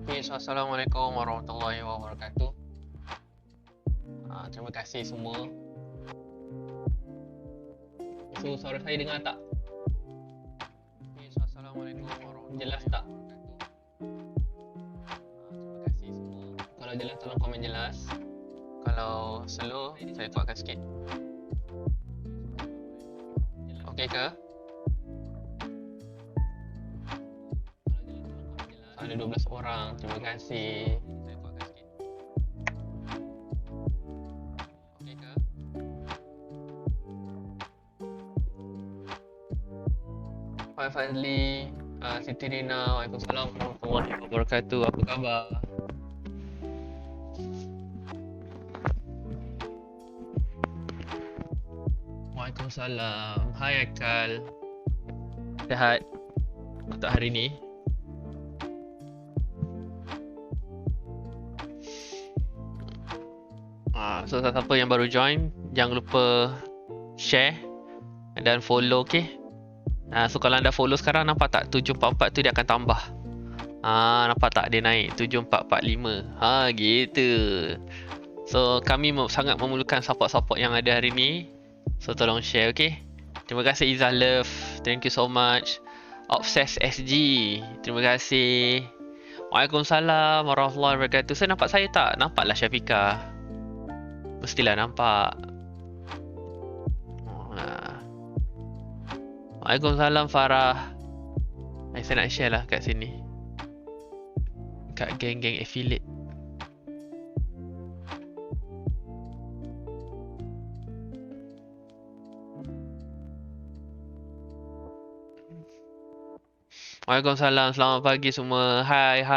Okay, so Assalamualaikum warahmatullahi wabarakatuh. Terima kasih semua. So, suara saya dengar tak? Okay, so Assalamualaikum warahmatullahi wabarakatuh. Jelas tak? Terima kasih semua. Kalau jelas tolong komen jelas. Kalau slow, saya kuatkan sikit. Okay ke? Ada 12 orang. Terima kasih. Saya kuatkan sikit. Okey ke? Hai Fazli, Siti Rina, Waalaikumsalam warahmatullahi wabarakatuh. Apa khabar? Waalaikumsalam. Hai Akal. Sihat untuk hari ni? So siapa yang baru join, jangan lupa share dan follow, okay? So kalau anda follow sekarang, nampak tak 744 tu dia akan tambah. Nampak tak dia naik 7445. Gitu. So kami sangat memerlukan support-support yang ada hari ni. So tolong share, okay? Terima kasih Izzah Love. Thank you so much. Obsess SG. Terima kasih. Waalaikumsalam warahmatullahi wabarakatuh. Saya nampak saya tak? Nampaklah Syafiqah. Mestilah nampak. Waalaikumsalam Farah. Saya nak share lah kat sini, kat geng-geng affiliate. Waalaikumsalam, selamat pagi semua. Hai,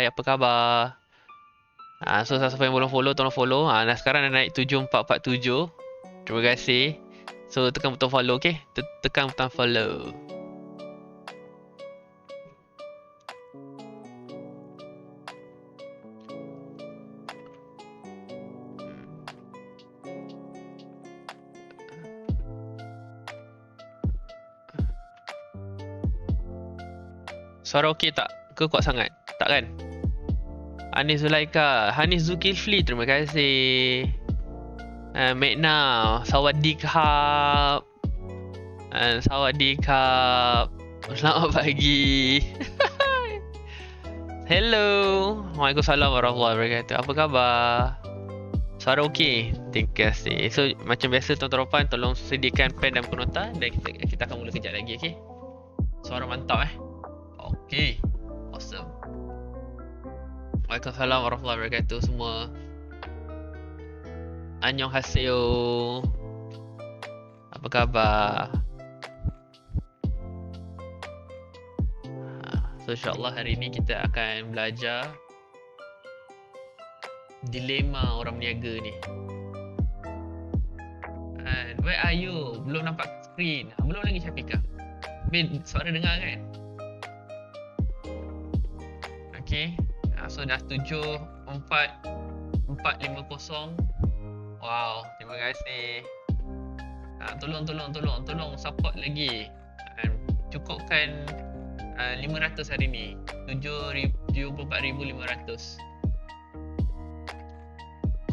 apa khabar? So siapa yang belum follow, tolong follow. Sekarang dah naik 7447. Terima kasih. So tekan butang follow, okay? Tekan butang follow. Suara okey tak? Ke kuat sangat? Tak kan? Anis Zulaika, Hanis Zulkifli, terima kasih. Mekna, Sawadikap. Sawadikap. Selamat pagi. Hello. Waalaikumsalam warahmatullahi wabarakatuh. Apa khabar? Suara okey? Terima kasih. So macam biasa tuan-tuan Ropan, tolong sediakan pen dan penota dan kita akan mula kejap lagi, okey? Suara mantap okey. Awesome. Waalaikumsalam warahmatullahi wabarakatuh semua. Annyeonghaseyo. Apa khabar? So insyaAllah hari ni kita akan belajar dilema orang berniaga ni. Where are you? Belum nampak screen. Belum lagi Syafiqah. Suara dengar kan? Okay. So dah 74450. Wow, terima kasih. Tolong support lagi. Cukupkan 500 hari ni. 74,500.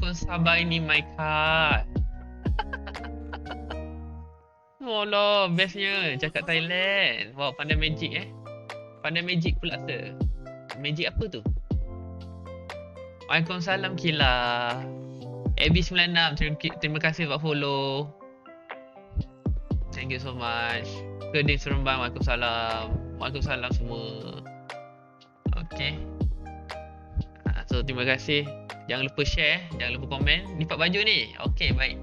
Kun sabar ini my card. Alah, bestnya cakap Thailand. Wow, pandai magic Pandai magic pula tu. Magic apa tu? Waalaikumsalam Kila. AB96, terima kasih buat follow. Thank you so much. Keding Seremban, Waalaikumsalam. Waalaikumsalam semua. Okay. So terima kasih. Jangan lupa share, jangan lupa komen. Lipat baju ni. Okay, baik.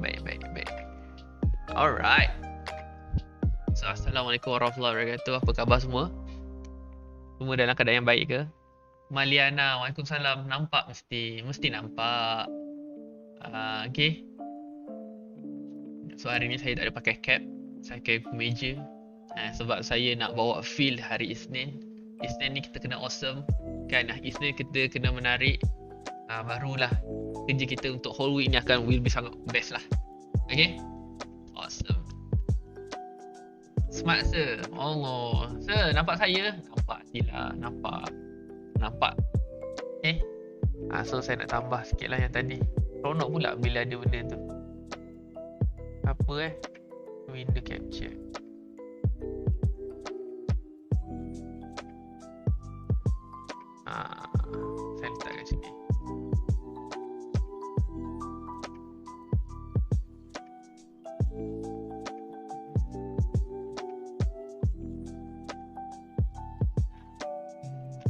Alright. So Assalamualaikum warahmatullahi wabarakatuh. Apa khabar semua? Semua dalam keadaan yang baik ke? Maliana, Waalaikumsalam. Nampak mesti nampak. Okay. So hari ni saya tak ada pakai cap. Saya pakai kemeja. Sebab saya nak bawa feel hari Isnin. Isnin ni kita kena awesome. Kan, Isnin kita kena menarik. Barulah kerja kita untuk whole week ni will be sangat best lah. Okay. Awesome. Smart sir. Allah. Sir, nampak saya? Nampak sila. Nampak. Okay. So saya nak tambah sikit lah yang tadi. Seronok pula bila ada benda tu. Apa window capture. Saya letak kat sini.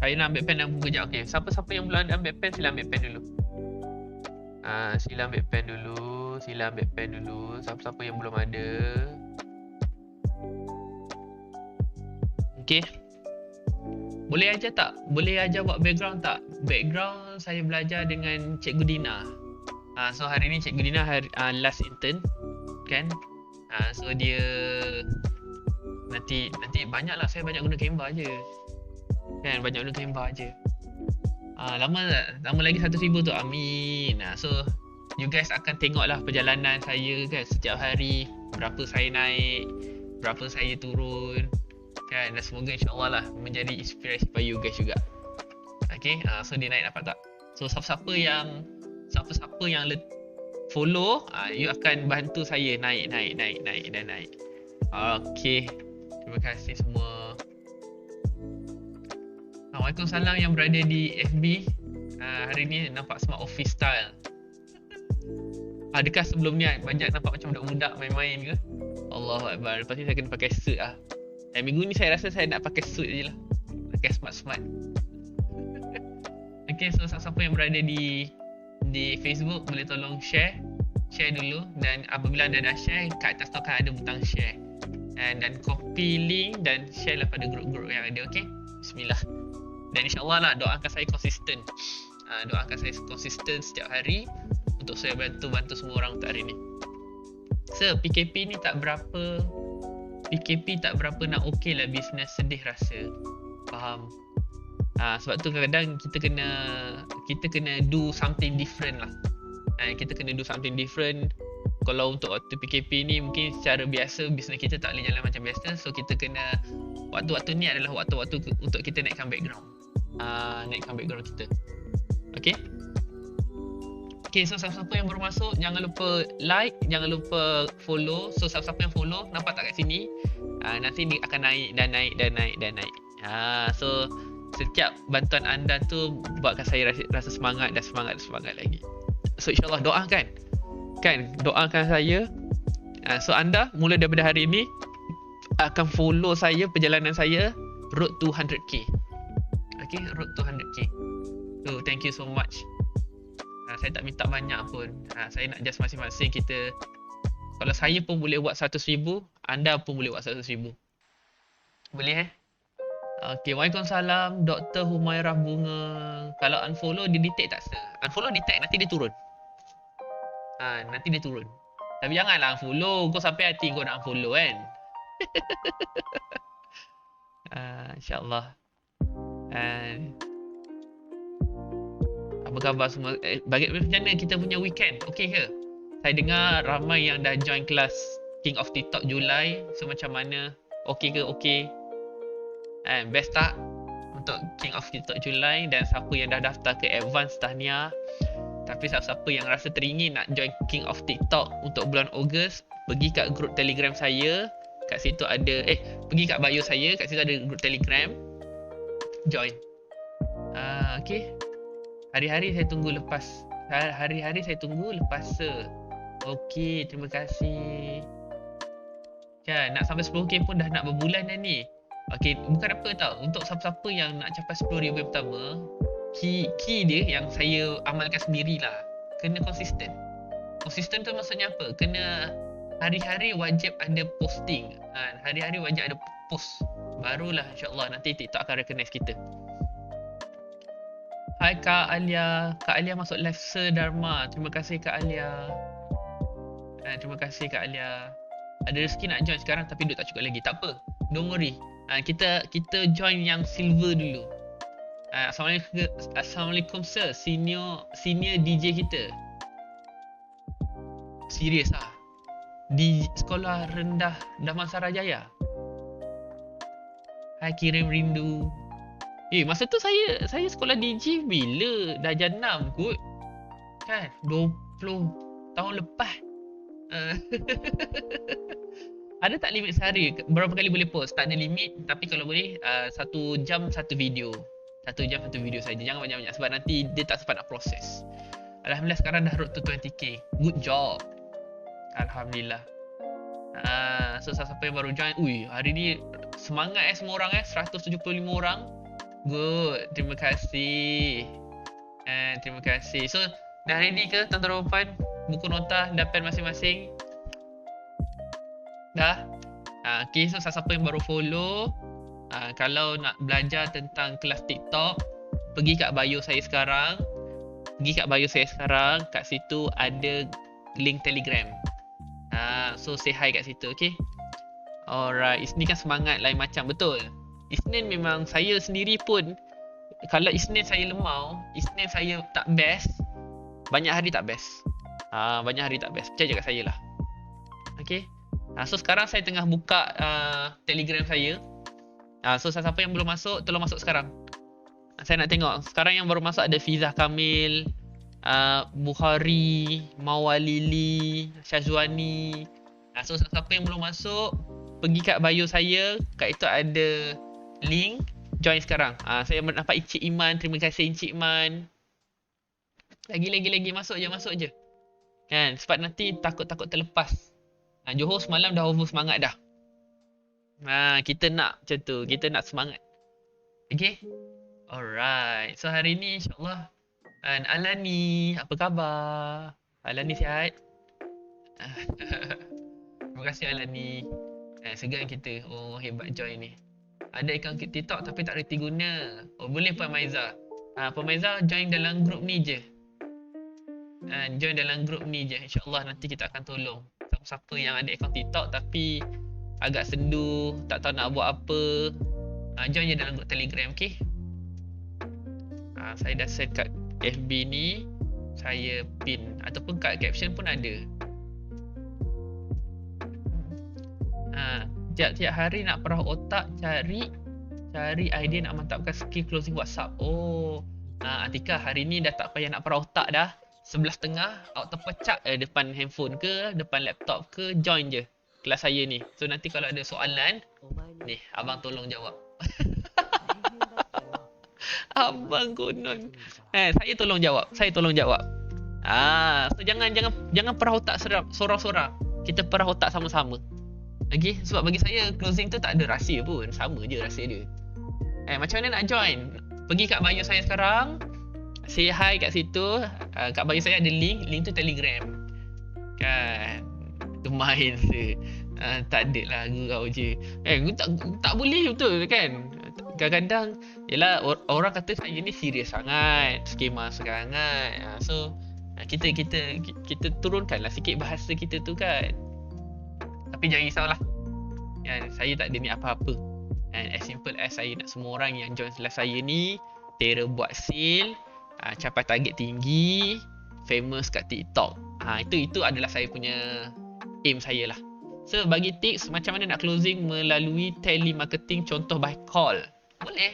Saya nak ambil pen dan buku kejap. Okay, siapa-siapa yang belum ambil pen, sila ambil pen dulu. Sila ambil pen dulu. Siapa-siapa yang belum ada. Okay. Boleh ajar tak? Boleh ajar buat background tak? Background saya belajar dengan Cikgu Dina. So hari ni Cikgu Dina last intern. Kan? So dia nanti banyak lah, saya banyak guna Canva je. Kan, banyak guna Canva je. Lama lagi 1,000 tu, amin. So you guys akan tengok lah perjalanan saya kan, setiap hari berapa saya naik, berapa saya turun kan, dan semoga insyaAllah lah menjadi inspirasi bagi you guys juga. Okay, so dia naik dapat tak? So siapa-siapa yang follow, you akan bantu saya naik. Okay, terima kasih semua. Waalaikumsalam yang berada di FB. Hari ni nampak smart office style. Adakah sebelum ni banyak nampak macam budak-budak main-main ke? Allahuakbar. Lepas ni saya kena pakai suit lah. Minggu ni saya rasa saya nak pakai suit je lah. Pakai smart-smart. Okay, so siapa yang berada di Facebook boleh tolong share dulu. Dan apabila anda dah share, kat atas tu akan ada butang share. Dan copy link dan share lah pada grup-grup yang ada. Okay, bismillah. Dan insyaAllah lah doakan saya konsisten. Doakan saya konsisten setiap hari untuk saya bantu semua orang untuk hari ni. So PKP ni tak berapa nak okey lah bisnes, sedih rasa. Faham? Sebab tu kadang-kadang kita kena do something different lah. Kita kena do something different. Kalau untuk waktu PKP ni mungkin secara biasa bisnes kita tak boleh jalan macam biasa. So kita kena, waktu-waktu ni adalah waktu-waktu untuk kita naikkan background. Naikkan background kita. Okay. Okay, so siapa-siapa yang baru masuk, jangan lupa like, jangan lupa follow. So siapa-siapa yang follow, nampak tak kat sini? Nanti dia akan naik dan naik. So setiap bantuan anda tu buatkan saya rasa semangat lagi. So insyaAllah doakan saya. So anda mula daripada hari ini akan follow saya, perjalanan saya road to 100k. Okay, road to 100k. So thank you so much. Saya tak minta banyak pun. Saya nak just masing-masing kita. Kalau saya pun boleh buat 100,000, anda pun boleh buat 100,000. Boleh Okay, Waalaikumsalam Dr. Humairah Bunga. Kalau unfollow dia detect tak sir? Unfollow detect, nanti dia turun. Nanti dia turun. Tapi janganlah unfollow. Kau sampai hati kau nak unfollow kan. InsyaAllah. Apa khabar semua? Macam mana kita punya weekend? Okay ke? Saya dengar ramai yang dah join kelas King of TikTok Julai. So macam mana? Okay ke? Okay. Best tak? Untuk King of TikTok Julai. Dan siapa yang dah daftar ke Advance, tahniah. Tapi siapa-siapa yang rasa teringin nak join King of TikTok untuk bulan Ogos, pergi kat grup Telegram saya. Kat situ ada, pergi kat bio saya. Kat situ ada grup Telegram. Join. Okay. Hari-hari saya tunggu lepas Okay, terima kasih. Kan, nak sampai 10k pun dah nak berbulan dah ni. Okay, bukan apa tau. Untuk siapa-siapa yang nak capai 10,000 yang pertama, key dia yang saya amalkan sendirilah. Kena konsisten. Konsisten tu maksudnya apa? Kena hari-hari wajib ada posting. Hari-hari wajib ada post. Barulah insyaAllah nanti TikTok akan recognize kita. Hai Kak Alia. Kak Alia masuk live Sedharma. Terima kasih Kak Alia. Terima kasih Kak Alia. Ada rezeki nak join sekarang tapi duit tak cukup lagi. Tak apa. Don't worry. Kita join yang silver dulu. Assalamualaikum sir. Senior DJ kita. Serius ah. Di sekolah rendah Damansara Jaya. Hai kirim rindu. Masa tu saya sekolah DJ bila? Dah jenam kot. Kan? 20 tahun lepas. Ada tak limit sehari? Berapa kali boleh post? Tak ada limit. Tapi kalau boleh, 1 jam 1 video. 1 jam 1 video saja. Jangan banyak-banyak sebab nanti dia tak sempat nak proses. Alhamdulillah sekarang dah road to 20k. Good job. Alhamdulillah. So siapa yang baru join? Hari ni semangat semua orang 175 orang. Good. Terima kasih. Terima kasih. So dah ready ke tuan-tuan dan puan? Buku nota dan pen masing-masing? Dah? Okay, so siapa yang baru follow, kalau nak belajar tentang kelas TikTok, pergi kat bio saya sekarang. Kat situ ada link Telegram. So say hi kat situ, okay? Alright, ni kan semangat lain macam, betul? Isnin memang saya sendiri pun, kalau Isnin saya lemau, Isnin saya tak best, banyak hari tak best. Percaya kat saya lah. Okay? So sekarang saya tengah buka Telegram saya. So siapa yang belum masuk, tolong masuk sekarang. Saya nak tengok. Sekarang yang baru masuk ada Fizah Kamil, Bukhari, Mawalili, Syazwani. So siapa yang belum masuk, pergi kat bio saya. Kat itu ada link. Join sekarang. Saya nampak Encik Iman. Terima kasih Encik Iman. Lagi masuk je. Kan? Sebab nanti takut terlepas. Johor semalam dah over semangat dah. Kita nak macam tu. Kita nak semangat. Okay? Alright. So hari ni insyaAllah Alani, apa khabar? Alani sihat? Terima kasih Alani. Segan kita. Hebat join ni. Ada akaun TikTok tapi tak reti guna. Boleh Puan Maiza. Puan Maiza join dalam grup ni je. InsyaAllah nanti kita akan tolong siapa yang ada akaun TikTok tapi agak sendu, tak tahu nak buat apa, join je dalam grup Telegram, okay? Saya dah set kat FB ni, saya pin ataupun kat caption pun ada. Tiap-tiap hari nak perah otak cari idea nak mantapkan skill closing WhatsApp. Atika hari ni dah tak payah nak perah otak dah. 11.30 awak terpecak depan handphone ke, depan laptop ke, join je kelas saya ni. So nanti kalau ada soalan, ni abang tolong jawab. Abang konon. Saya tolong jawab. So jangan perah otak sorang-sorang. Kita perah otak sama-sama. Okay? Sebab bagi saya closing tu tak ada rahsia pun. Sama je rahsia dia. Macam mana nak join? Pergi kat bio saya sekarang. Say hi kat situ. Kat bio saya ada link. Link tu Telegram. Kan? Tu main je. Tak ada lah gurau je. Tak boleh betul kan? Kadang-kadang yelah orang kata saya ni serius sangat, skema sangat. So kita turunkanlah sikit bahasa kita tu kan. Tapi jangan risaulah. Saya tak ada ni apa-apa. As simple as saya nak semua orang yang join kelas saya ni terus buat sale, capai target tinggi, famous kat TikTok. Itu adalah saya punya aim saya lah. So bagi tips macam mana nak closing melalui telemarketing, contoh by call. Boleh.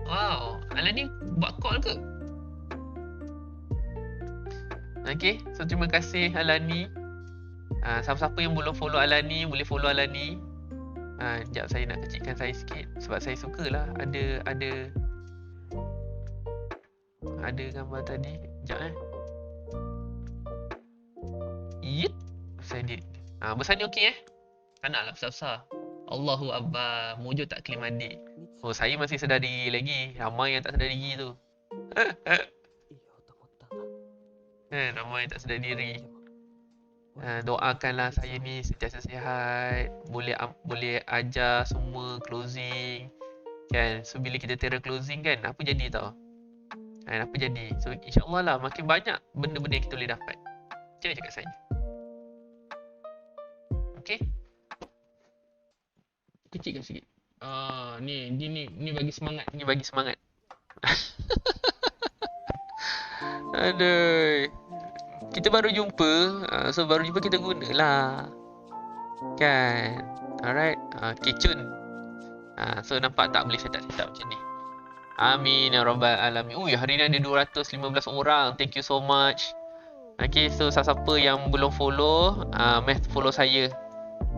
Wow, Alani buat call ke? Okay, so terima kasih Alani. Siapa-siapa yang belum follow Alani, boleh follow Alani. Sekejap saya nak kecilkan saya sikit sebab saya sukalah ada gambar tadi. Sekejap Yep. Saya edit. Besar ni okey Tak nak lah besar-besar. Allahu Akbar. Mojo tak claim adik. Oh, saya masih sedar diri lagi. Ramai yang tak sedar diri tu. Ramai yang tak sedar diri. Doakanlah saya ni sentiasa sihat. Boleh ajar semua closing. Kan? So, bila kita terror closing kan, apa jadi tau? Apa jadi? So, insyaAllah lah makin banyak benda-benda yang kita boleh dapat. Macam mana cakap saya? Okay? Kecilkan sikit. Ni bagi semangat. Ni bagi semangat. Aduh. Kita baru jumpa. So, baru jumpa kita gunalah. Kan? Alright. Okay, cun. So, nampak tak boleh set up macam ni. Amin ya rabbal alamin. Ui, hari ni ada 215 orang. Thank you so much. Okay, so siapa yang belum follow, follow saya.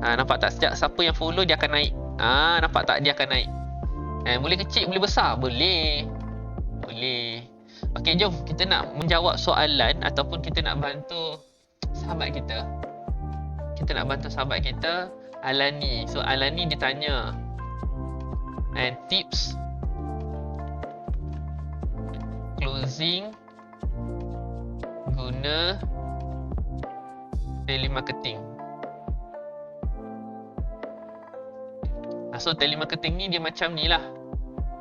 Nampak tak? Sejak siapa yang follow dia akan naik. Nampak tak? Dia akan naik. Boleh kecil, boleh besar? Boleh. Boleh. Okay, jom kita nak menjawab soalan ataupun kita nak bantu sahabat kita. Kita nak bantu sahabat kita, Alani. So, Alani dia tanya. Tips closing guna telemarketing. So, telemarketing ni dia macam ni lah.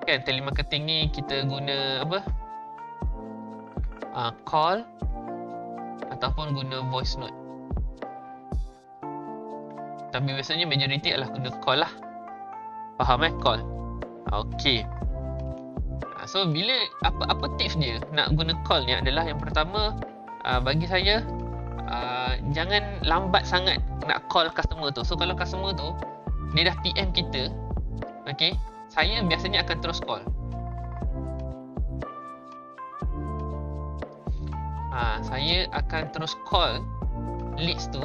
Kan, telemarketing ni kita guna apa? Call ataupun guna voice note. Tapi biasanya majoriti adalah guna call lah. Faham Call. Okay. So, bila apa tips dia nak guna call ni adalah yang pertama, bagi saya, jangan lambat sangat nak call customer tu. So, kalau customer tu dia dah PM kita, okay, saya biasanya akan terus call. Saya akan terus call leads tu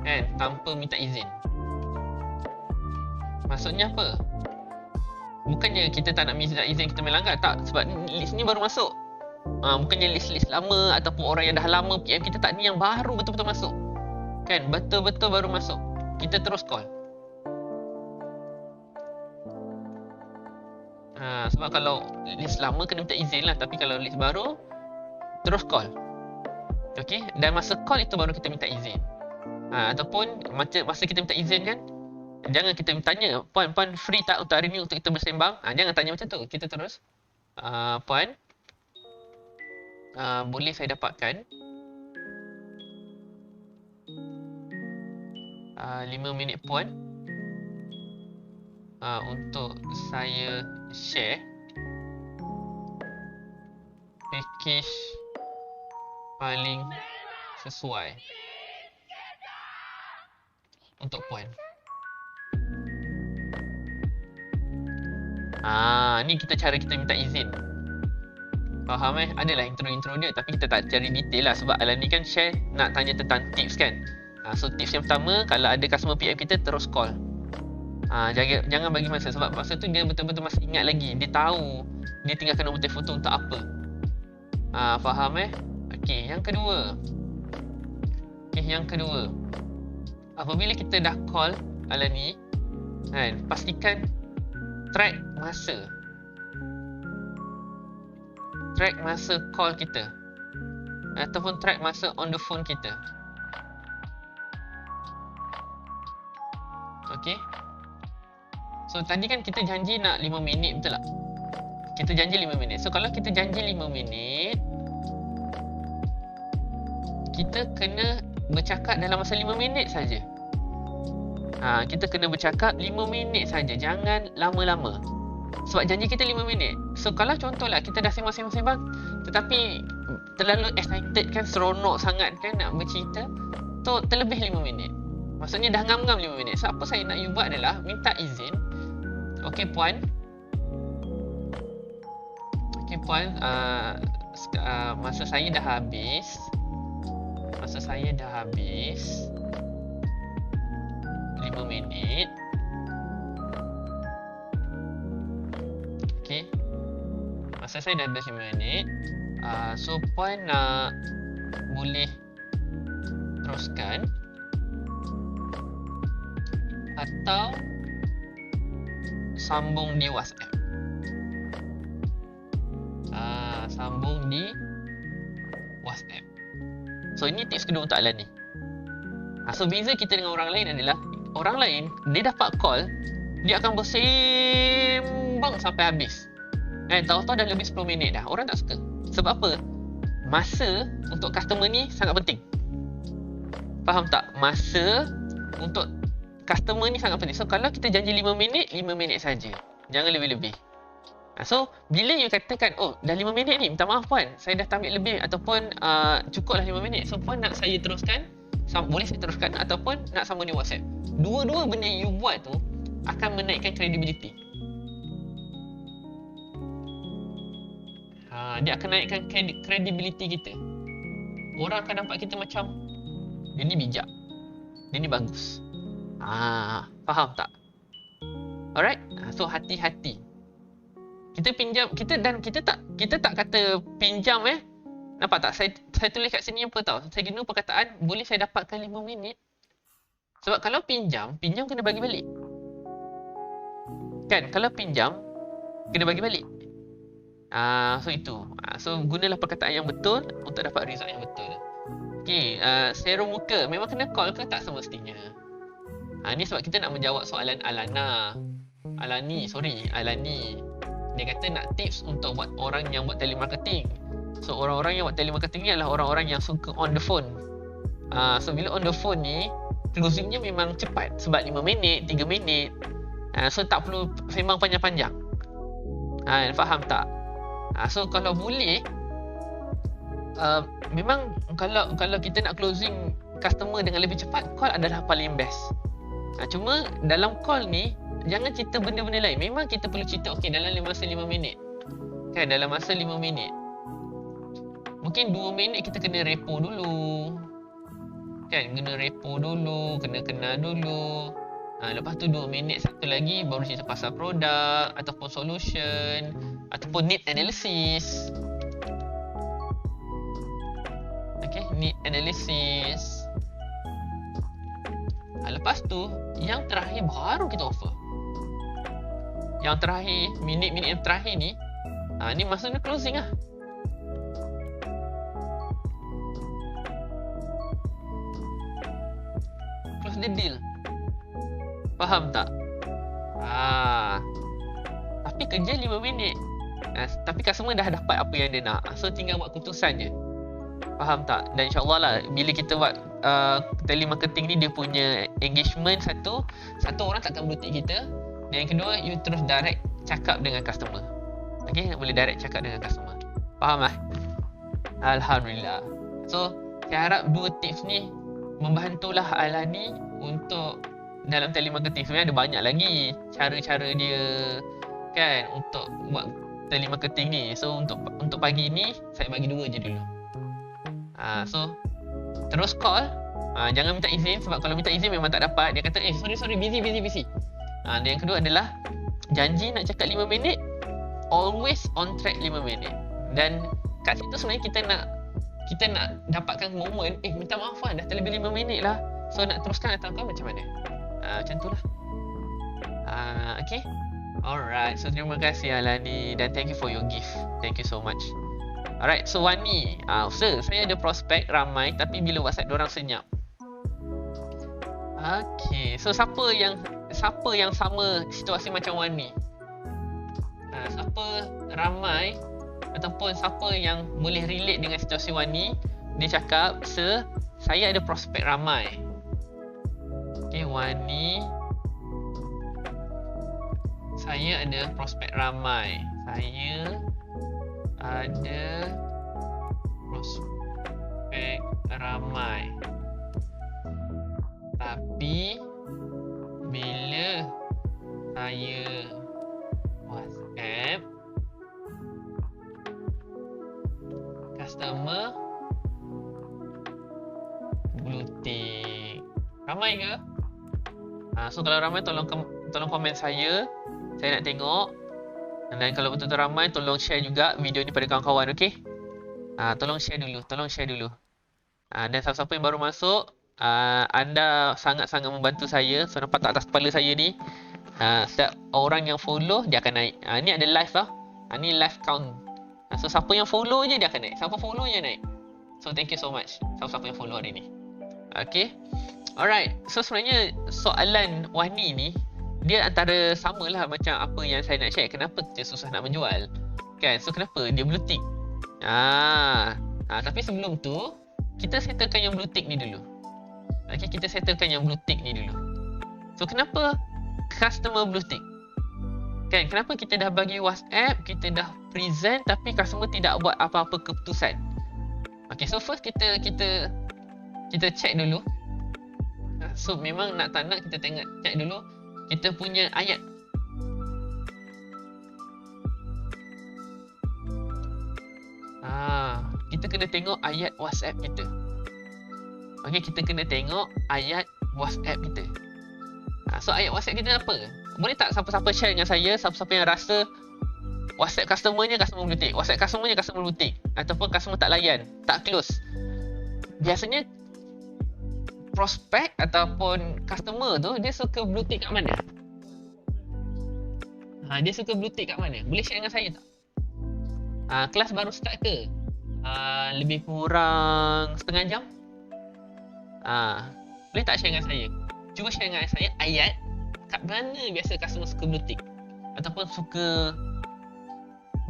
kan, tanpa minta izin. Maksudnya apa? Bukannya kita tak nak minta izin kita melanggar, tak. Sebab list ni baru masuk. Bukannya list-list lama ataupun orang yang dah lama PM kita, tak. Ni yang baru betul-betul masuk. Kan, betul-betul baru masuk. Kita terus call. Sebab kalau list lama kena minta izin lah. Tapi kalau list baru, terus call. Okay, dan masa call itu baru kita minta izin. Ataupun masa kita minta izin kan, jangan kita tanya, Puan free tak untuk hari ni untuk kita bersembang? Jangan tanya macam tu. Kita terus, Puan, boleh saya dapatkan 5 minit Puan untuk saya share package paling sesuai untuk Puan. Ni cara kita minta izin. Faham Adalah intro dia, tapi kita tak cari detail lah. Sebab Alani kan share nak tanya tentang tips kan. So tips yang pertama, kalau ada customer PM kita, terus call. Jangan bagi masa. Sebab masa tu dia betul-betul masih ingat lagi. Dia tahu dia tinggalkan nombor telefon tu untuk apa. Faham Okay, yang kedua. Apabila kita dah call Alani, kan, pastikan track masa call kita ataupun track masa on the phone kita. Okay. So, tadi kan kita janji nak 5 minit, betul tak? Kita janji 5 minit. So, kalau kita janji 5 minit, kita kena bercakap dalam masa 5 minit saja. Kita kena bercakap 5 minit saja. Jangan lama-lama. Sebab janji kita 5 minit. So, kalau contohlah kita dah sembang-sembang tetapi terlalu excited kan, seronok sangat kan nak bercerita, tu terlebih 5 minit. Maksudnya dah ngam-ngam 5 minit. So, apa saya nak you buat adalah minta izin. Okey, Puan. Masa saya dah habis. 5 minit. Okay. Masa saya dah habis 5 minit. So, Puan boleh teruskan. atau sambung di WhatsApp. Sambung di WhatsApp. So ini tips kedua untuk Alani. So beza kita dengan orang lain adalah orang lain dia dapat call, dia akan bersembang sampai habis. Tahu-tahu dah lebih 10 minit dah. Orang tak suka. Sebab apa? Masa untuk customer ni sangat penting. Faham tak? Masa untuk customer ni sangat penting. So kalau kita janji 5 minit, 5 minit saja. Jangan lebih-lebih. So bila you katakan, oh dah 5 minit ni, minta maaf puan, saya dah ambil lebih, ataupun cukuplah 5 minit. So puan nak saya teruskan, boleh saya teruskan, ataupun nak sambung di WhatsApp. Dua-dua benda yang you buat tu akan menaikkan credibility. Dia akan naikkan credibility kita. Orang akan nampak kita macam dia ni bijak, dia ni bagus. Faham tak? Alright. So hati-hati. Kita pinjam, kita tak kata pinjam Nampak tak? Saya tulis kat sini apa tau? Saya guna perkataan boleh saya dapatkan 5 minit. Sebab kalau pinjam kena bagi balik. Kan? Kalau pinjam kena bagi balik. So itu. So gunalah perkataan yang betul untuk dapat result yang betul. Okay, serum muka memang kena call ke? Tak semestinya. Ni sebab kita nak menjawab soalan Alani. Dia kata nak tips untuk buat orang yang buat telemarketing. So orang-orang yang buat telemarketing ni adalah orang-orang yang suka on the phone. So bila on the phone ni closingnya memang cepat. Sebab 5 minit, 3 minit. So tak perlu sembang panjang-panjang. Faham tak? So kalau boleh, memang kalau kita nak closing customer dengan lebih cepat, call adalah paling best. Cuma dalam call ni jangan cerita benda-benda lain. Memang kita perlu cerita dalam masa 5 minit. Kan, dalam masa 5 minit. Mungkin 2 minit kita kena repo dulu. Kan, kena repo dulu, kena kenal dulu. Lepas tu 2 minit satu lagi baru cerita pasal produk ataupun solution ataupun need analysis. Need analysis. Lepas tu yang terakhir baru kita offer. Yang terakhir, minit-minit yang terakhir ni, ni maksudnya closing lah. Close the deal. Faham tak? Tapi kerja 5 minit. Tapi customer dah dapat apa yang dia nak. So tinggal buat keputusan je. Faham tak? Dan insyaAllah lah, bila kita buat telemarketing ni, dia punya engagement satu orang takkan berhenti kita. Dan yang kedua, you terus direct cakap dengan customer. Boleh direct cakap dengan customer. Faham lah? Alhamdulillah. So saya harap 2 tips ni membantulah Alani untuk dalam telemarketing. Sebenarnya ada banyak lagi cara-cara dia kan untuk buat telemarketing ni. So untuk pagi ni saya bagi 2 je dulu. So terus call. Jangan minta izin, sebab kalau minta izin memang tak dapat. Dia kata sorry busy. Dan yang kedua adalah janji nak cakap 5 minit, always on track 5 minit. Dan kat situ sebenarnya kita nak dapatkan momen, minta maaf dah terlebih 5 minit lah. So nak teruskan atau kau macam mana? Macam tu lah. Okay. Alright, so terima kasih Alani dan thank you for your gift. Thank you so much. Alright, so Wani, saya ada prospek ramai tapi bila WhatsApp diorang senyap. Okay, so siapa yang sama situasi macam Wani? Siapa ramai ataupun siapa yang boleh relate dengan situasi Wani? Dia cakap, saya ada prospek ramai. Okay, Wani, saya ada prospek ramai. Saya ada prospek ramai. Tapi bila saya WhatsApp, customer blue tick. Ramai ke? So kalau ramai tolong komen saya nak tengok. Dan kalau betul-betul ramai, tolong share juga video ni pada kawan-kawan, okey? Tolong share dulu. Dan siapa-siapa yang baru masuk, Anda sangat-sangat membantu saya. So nampak tak atas kepala saya ni, setiap orang yang follow dia akan naik. Ni ada live lah. Ni live count. So siapa yang follow je dia akan naik. Siapa follow je naik. So thank you so much siapa-siapa yang follow hari ni. Okay. Alright. So sebenarnya soalan Wani ni dia antara samalah macam apa yang saya nak share. Kenapa kita susah nak menjual? Kan? So kenapa dia blue tick? Tapi sebelum tu kita settlekan yang blue tick ni dulu. Okay, kita settlekan yang blue tick ni dulu. So kenapa customer blue tick? Kan, kenapa kita dah bagi WhatsApp, kita dah present tapi customer tidak buat apa-apa keputusan? Okay, so first kita check dulu. So memang nak tak nak kita tengok check dulu kita punya ayat. Kita kena tengok ayat WhatsApp kita. Okay, kita kena tengok ayat WhatsApp kita. So ayat WhatsApp kita apa? Boleh tak siapa-siapa share dengan saya, siapa-siapa yang rasa WhatsApp customer-nya customer blue tick, WhatsApp customer-nya customer blue tick, ataupun customer tak layan, tak close. Biasanya prospek ataupun customer tu dia suka blue tick kat mana? Dia suka blue tick kat mana? Boleh share dengan saya tak? Kelas baru start ke? Lebih kurang setengah jam? Boleh tak share dengan saya? Cuba share dengan saya ayat kat mana biasa customer suka blue tick ataupun suka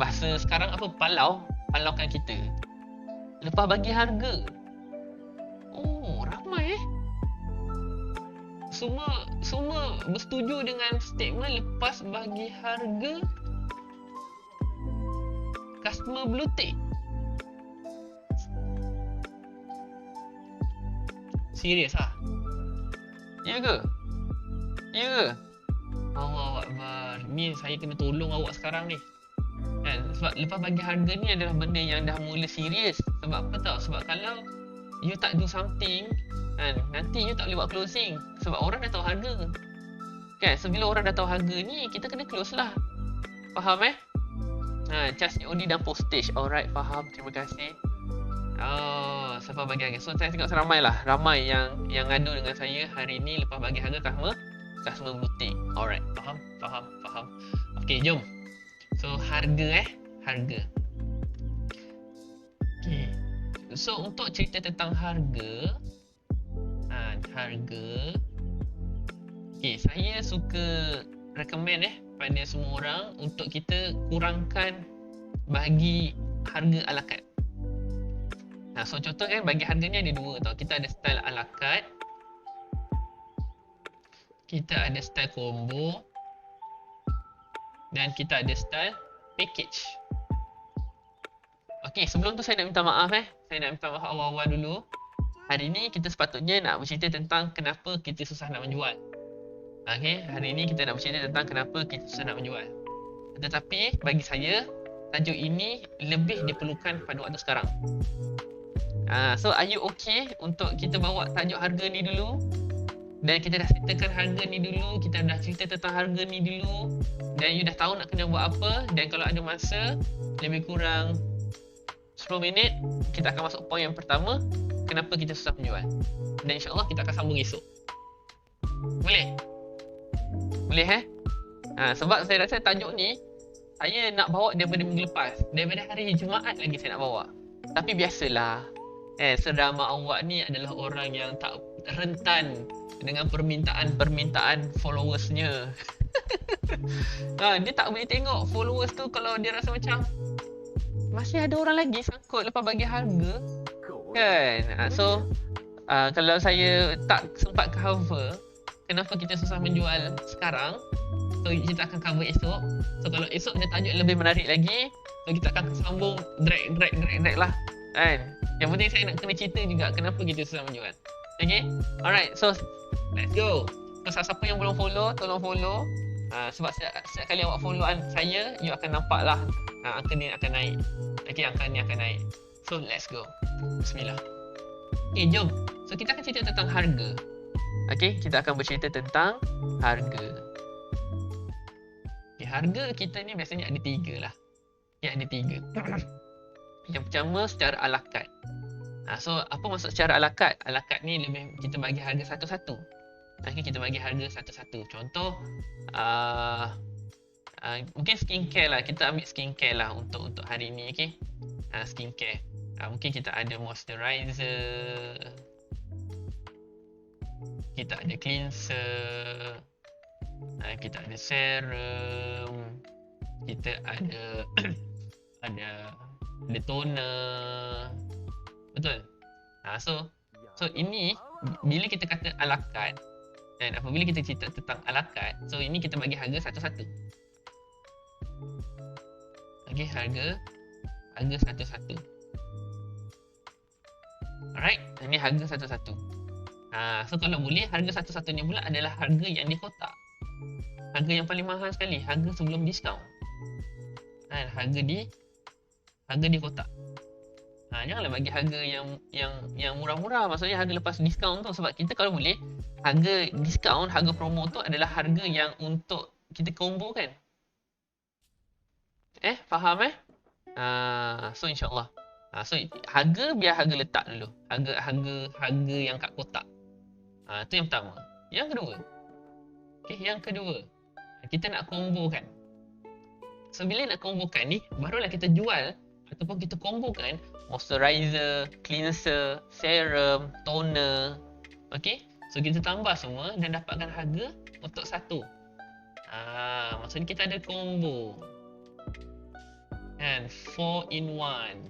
bahasa sekarang apa, palaukan kita lepas bagi harga. Ramai semua bersetuju dengan statement lepas bagi harga customer blue tick. Serius lah? Ya ke? Allah Akbar. Ni saya kena tolong awak sekarang ni. Kan? Sebab lepas bagi harga ni adalah benda yang dah mula serius. Sebab apa tau? Sebab kalau you tak do something, kan, nanti you tak boleh buat closing. Sebab orang dah tahu harga. Kan? So bila orang dah tahu harga ni, kita kena close lah. Faham Charge COD dan postage. Alright, faham. Terima kasih. Siapa bagi harga. So saya tengok ramai yang ngadu dengan saya hari ni lepas bagi harga customer blue tick. Alright, faham. Okay, jom. So harga. Okay. So untuk cerita tentang harga, okay, saya suka recommend pada semua orang untuk kita kurangkan bagi harga a la carte. So contoh kan bagi harga ni ada dua tau. Kita ada style a la carte, kita ada style combo, dan kita ada style package. Okay, sebelum tu saya nak minta maaf Saya nak minta maaf awal-awal dulu. Hari ni kita sepatutnya nak bercerita tentang kenapa kita susah nak menjual. Okay, hari ni kita nak bercerita tentang kenapa kita susah nak menjual. Tetapi bagi saya, tajuk ini lebih diperlukan pada waktu sekarang. So are you okay untuk kita bawa tajuk harga ni dulu? Dan kita dah settlekan harga ni dulu, kita dah cerita tentang harga ni dulu, dan you dah tahu nak kena buat apa. Dan kalau ada masa lebih kurang 10 minit, kita akan masuk poin yang pertama, kenapa kita susah menjual. Dan insyaAllah kita akan sambung esok. Boleh? Sebab saya rasa tajuk ni saya nak bawa daripada minggu lepas, daripada hari Jumaat lagi saya nak bawa. Tapi biasalah, sedama awak ni adalah orang yang tak rentan dengan permintaan followersnya. Dia tak boleh tengok followers tu kalau dia rasa macam masih ada orang lagi sangkut lepas bagi harga, kan? Kalau saya tak sempat cover kenapa kita susah menjual sekarang, so kita akan cover esok. So kalau esok ada tajuk lebih menarik lagi, so kita akan sambung drag lah, kan? Yang penting saya nak kena cerita juga kenapa kita susah menjual. Okay? Alright, so let's go. So siapa yang belum follow, tolong follow. Sebab setiap kali awak follow saya, you akan nampak lah angka ni akan naik. Okay, angka ni akan naik. So let's go. Bismillah. Okay, jom. So kita akan cerita tentang harga. Okay, kita akan bercerita tentang harga. Okay, harga kita ni biasanya ada 3 lah. Ada 3. Yang pertama secara a la carte. So apa maksud secara ala carte? Ala carte ni lebih kita bagi harga satu-satu. Okay, kita bagi harga satu-satu. Contoh mungkin skincare lah. Kita ambil skincare lah untuk hari ni, okay? Skincare. Mungkin kita ada moisturizer, kita ada cleanser, kita ada serum, kita ada ada toner. Betul? So ini bila kita kata ala carte, dan apabila kita cerita tentang ala carte, so ini kita bagi harga satu-satu. Okay, harga satu-satu. Alright, ini harga satu-satu. So kalau boleh, harga satu-satunya pula adalah harga yang di kotak. Harga yang paling mahal sekali, harga sebelum diskaun. Harga di kotak. Janganlah bagi harga yang murah-murah, maksudnya harga lepas diskaun tu. Sebab kita kalau boleh, harga diskaun, harga promo tu adalah harga yang untuk kita combo kan. Faham so insyaAllah. So harga biar harga letak dulu. Harga yang kat kotak. Tu yang pertama. Yang kedua, kita nak combokan. So bila nak combokan ni, barulah kita jual ataupun kita combokan moisturizer, cleanser, serum, toner. Okay, so kita tambah semua dan dapatkan harga untuk satu. Maksudnya kita ada combo and 4 in 1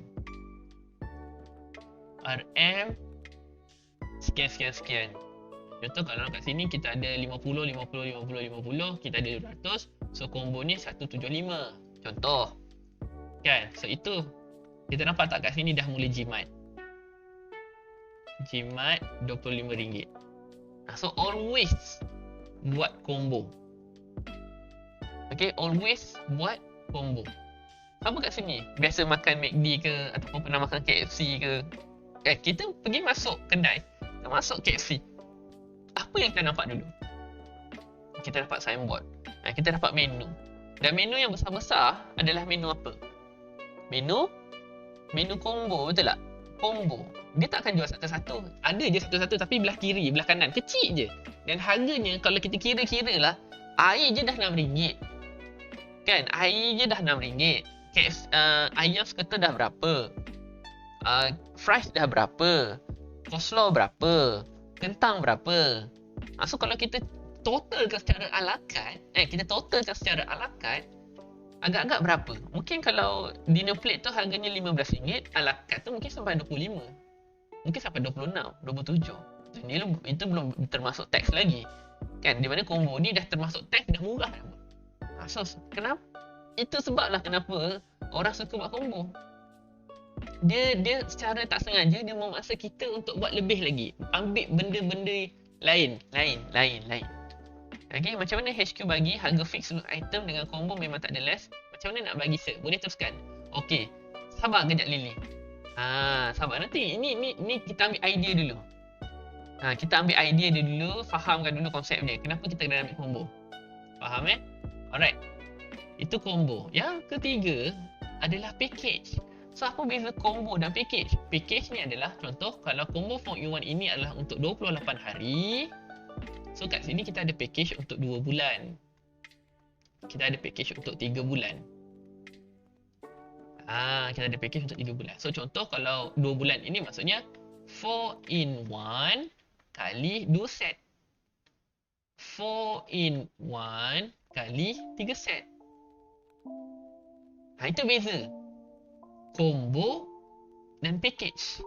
RM sekian. Contoh kalau kat sini kita ada 50, 50, 50, 50, kita ada 200. So combo ni 175. Contoh. Kan? So itu kita nampak tak kat sini dah mula jimat. Jimat RM25. So always buat combo. Okay, always buat combo. Apa kat sini? Biasa makan McD ke ataupun pernah makan KFC ke? Kita pergi masuk kedai, kita masuk KFC. Apa yang kita nampak dulu? Kita dapat signboard. Kita dapat menu. Dan menu yang besar-besar adalah menu apa? Menu combo, betul tak? Combo. Dia tak akan jual satu-satu. Ada je satu-satu tapi belah kiri, belah kanan. Kecil je. Dan harganya kalau kita kira-kira lah, air je dah RM6. Kan? Air je dah RM6. Ayam sekata dah berapa? Fries dah berapa? Coleslaw berapa? Kentang berapa? So kalau kita totalkan secara ala carte, agak-agak berapa? Mungkin kalau dinner plate tu harganya RM15, ala carte tu mungkin sampai 25. Mungkin sampai 26, 27. Itu belum termasuk tax lagi. Kan? Di mana combo ni dah termasuk tax, dah murah. So kenapa? Itu sebablah kenapa orang suka buat combo. Dia secara tak sengaja dia memaksa kita untuk buat lebih lagi. Ambil benda-benda lain. Okay, macam mana HQ bagi harga fix seluruh item dengan combo memang tak ada less. Macam mana nak bagi set? Boleh teruskan. Okay, sabar kejap Lily. Sabar. Nanti ni kita ambil idea dulu. Kita ambil idea dia dulu, fahamkan dulu konsep dia. Kenapa kita kena ambil combo? Faham Alright. Itu combo. Yang ketiga adalah package. So apa beza combo dan package? Package ni adalah contoh kalau combo 4-in-1 ini adalah untuk 28 hari. So kat sini kita ada package untuk 2 bulan. Kita ada package untuk 3 bulan. Kita ada package untuk 3 bulan. So contoh kalau 2 bulan ini maksudnya 4-in-1 kali 2 set. 4-in-1 kali 3 set. Itu beza combo dan package.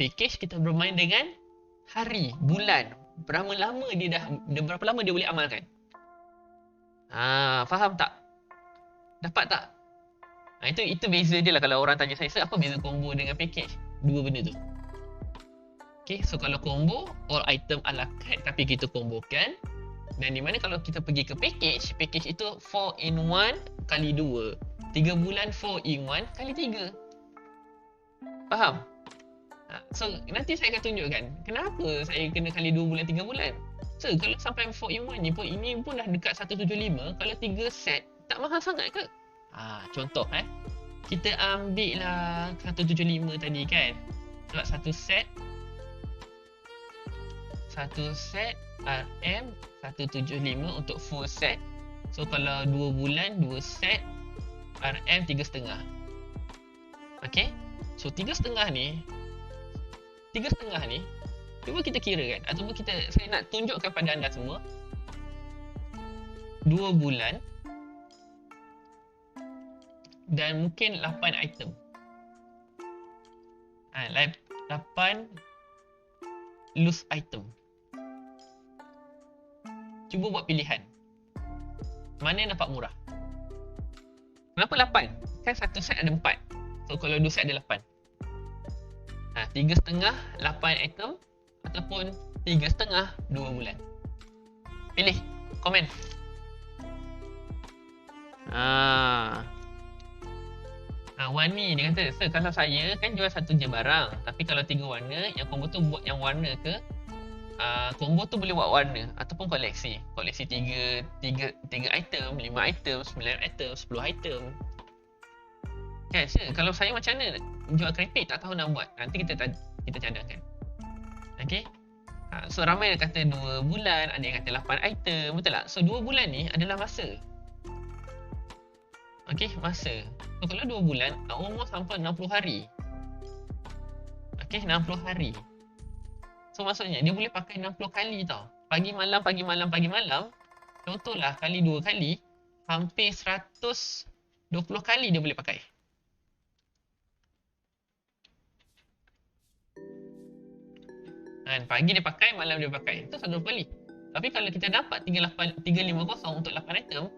Package kita bermain dengan hari, bulan. Berapa lama dia boleh amalkan. Faham tak? Dapat tak? Itu beza dia lah. Kalau orang tanya saya, apa beza combo dengan package? Dua benda tu. Okay, so kalau combo, all item ala carte tapi kita combokan. Dan di mana kalau kita pergi ke package itu 4-in-1 kali 2. 3 bulan 4-in-1 kali 3. Faham? So nanti saya akan tunjukkan kenapa saya kena kali 2 bulan 3 bulan. So kalau sampai 4-in-1 ni pun, ini pun dah dekat 175. Kalau 3 set tak mahal sangat ke? Contoh kita ambil lah 175 tadi kan. Sebab satu set RM175 untuk full set. So kalau 2 bulan 2 set RM3.5. Okay, so 3.5 ni cuba kita kira kan, ataupun saya nak tunjukkan pada anda semua 2 bulan dan mungkin 8 item. 8 loose item. Cuba buat pilihan. Mana yang nampak murah? Kenapa 8? Kan satu set ada 4. So kalau 2 set ada 8. 3.5 8 item ataupun 3.5 2 bulan. Pilih, komen. Wani dia kata, "Sir, kalau saya kan jual satu je barang, tapi kalau 3 warna, yang combo tu buat yang warna ke? Combo tu boleh buat warna ataupun koleksi. Koleksi 3 item, 5 item, 9 item, 10 item." Kan, sir, kalau saya macam mana jual keripik tak tahu nak buat. Nanti kita cadangkan. Okey. So ramai yang kata 2 bulan, ada yang kata 8 item, betul tak? So 2 bulan ni adalah masa. Okey, masa. So kalau 2 bulan, umur sampai 60 hari. Okey, 60 hari. So maksudnya dia boleh pakai 60 kali tau. Pagi malam, pagi malam, pagi malam. Contohlah kali 2 kali, hampir 120 kali dia boleh pakai. Pagi dia pakai, malam dia pakai. Itu 120 kali. Tapi kalau kita dapat 350 untuk 8 item,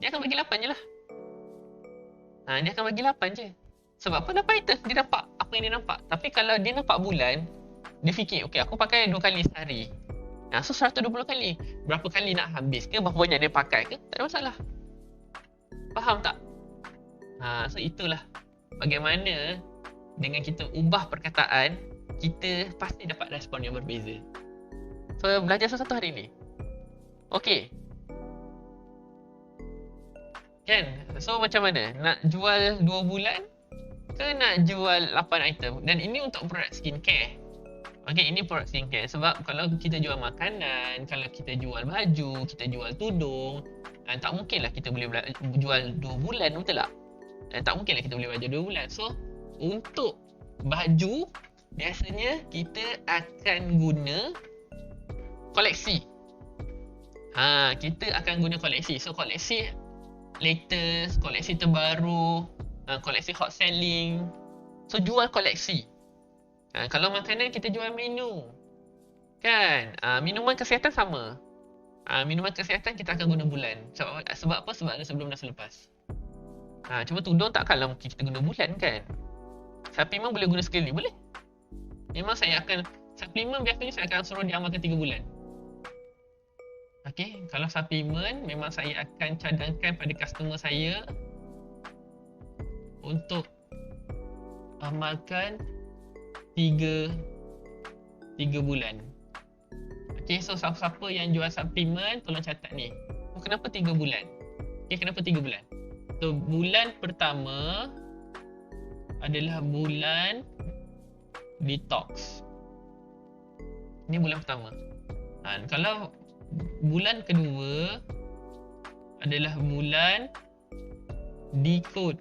dia akan bagi 8 je lah. Dia akan bagi 8 je. Sebab apa 8 item? Dia nampak apa yang dia nampak. Tapi kalau dia nampak bulan, dia fikir, okay, aku pakai 2 kali sehari. So 120 kali. Berapa kali nak habis ke? Berapa banyak dia pakai ke? Tak ada masalah. Faham tak? So itulah bagaimana dengan kita ubah perkataan, kita pasti dapat respon yang berbeza. So belajar sesuatu hari ni. Okay. Kan? So macam mana? Nak jual 2 bulan ke nak jual 8 item? Dan ini untuk produk skincare. Okay, ini produk skincare. Sebab kalau kita jual makanan, kalau kita jual baju, kita jual tudung, tak mungkinlah kita boleh jual 2 bulan, betul tak? Tak mungkinlah kita boleh belajar 2 bulan. So untuk baju, biasanya kita akan guna koleksi. Kita akan guna koleksi. So koleksi latest, koleksi terbaru, koleksi hot selling. So jual koleksi. Kalau makanan, kita jual menu. Kan? Minuman kesihatan sama. Minuman kesihatan kita akan guna bulan. Sebab apa? Sebab ada sebelum dan selepas. Cuma tudung takkanlah mungkin kita guna bulan kan? Supplement boleh guna sekali? Boleh. Memang saya akan, supplement biasanya saya akan suruh dia amalkan 3 bulan. Okay, kalau supplement memang saya akan cadangkan pada customer saya untuk amalkan 3 bulan. Okay, so siapa-siapa yang jual supplement, tolong catat ni. Kenapa 3 bulan? Okay, kenapa 3 bulan? So, bulan pertama adalah bulan detox. Ini bulan pertama. Kalau bulan kedua adalah bulan decode.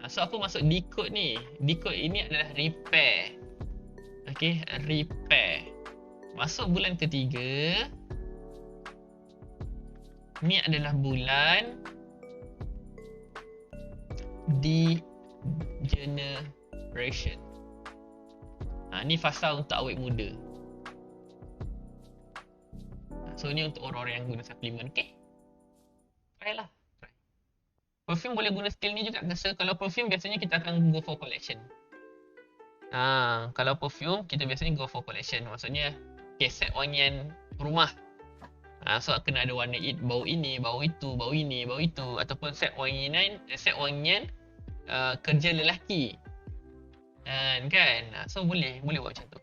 So apa maksud decode ni? Decode ini adalah repair. Okay, repair. Masuk bulan ketiga, ni adalah bulan degeneration. Ni fasa untuk awet muda. So ni untuk orang-orang yang guna suplemen. Okay, try lah. Perfume boleh guna skill ni juga. Kalau perfume biasanya kita akan go for collection. Kalau perfume kita biasanya go for collection. Maksudnya okay, set wangian rumah. So kena ada warna bau ini, bau itu, bau ini, bau itu. Ataupun set wangian kerja lelaki. Kan? So boleh buat macam tu.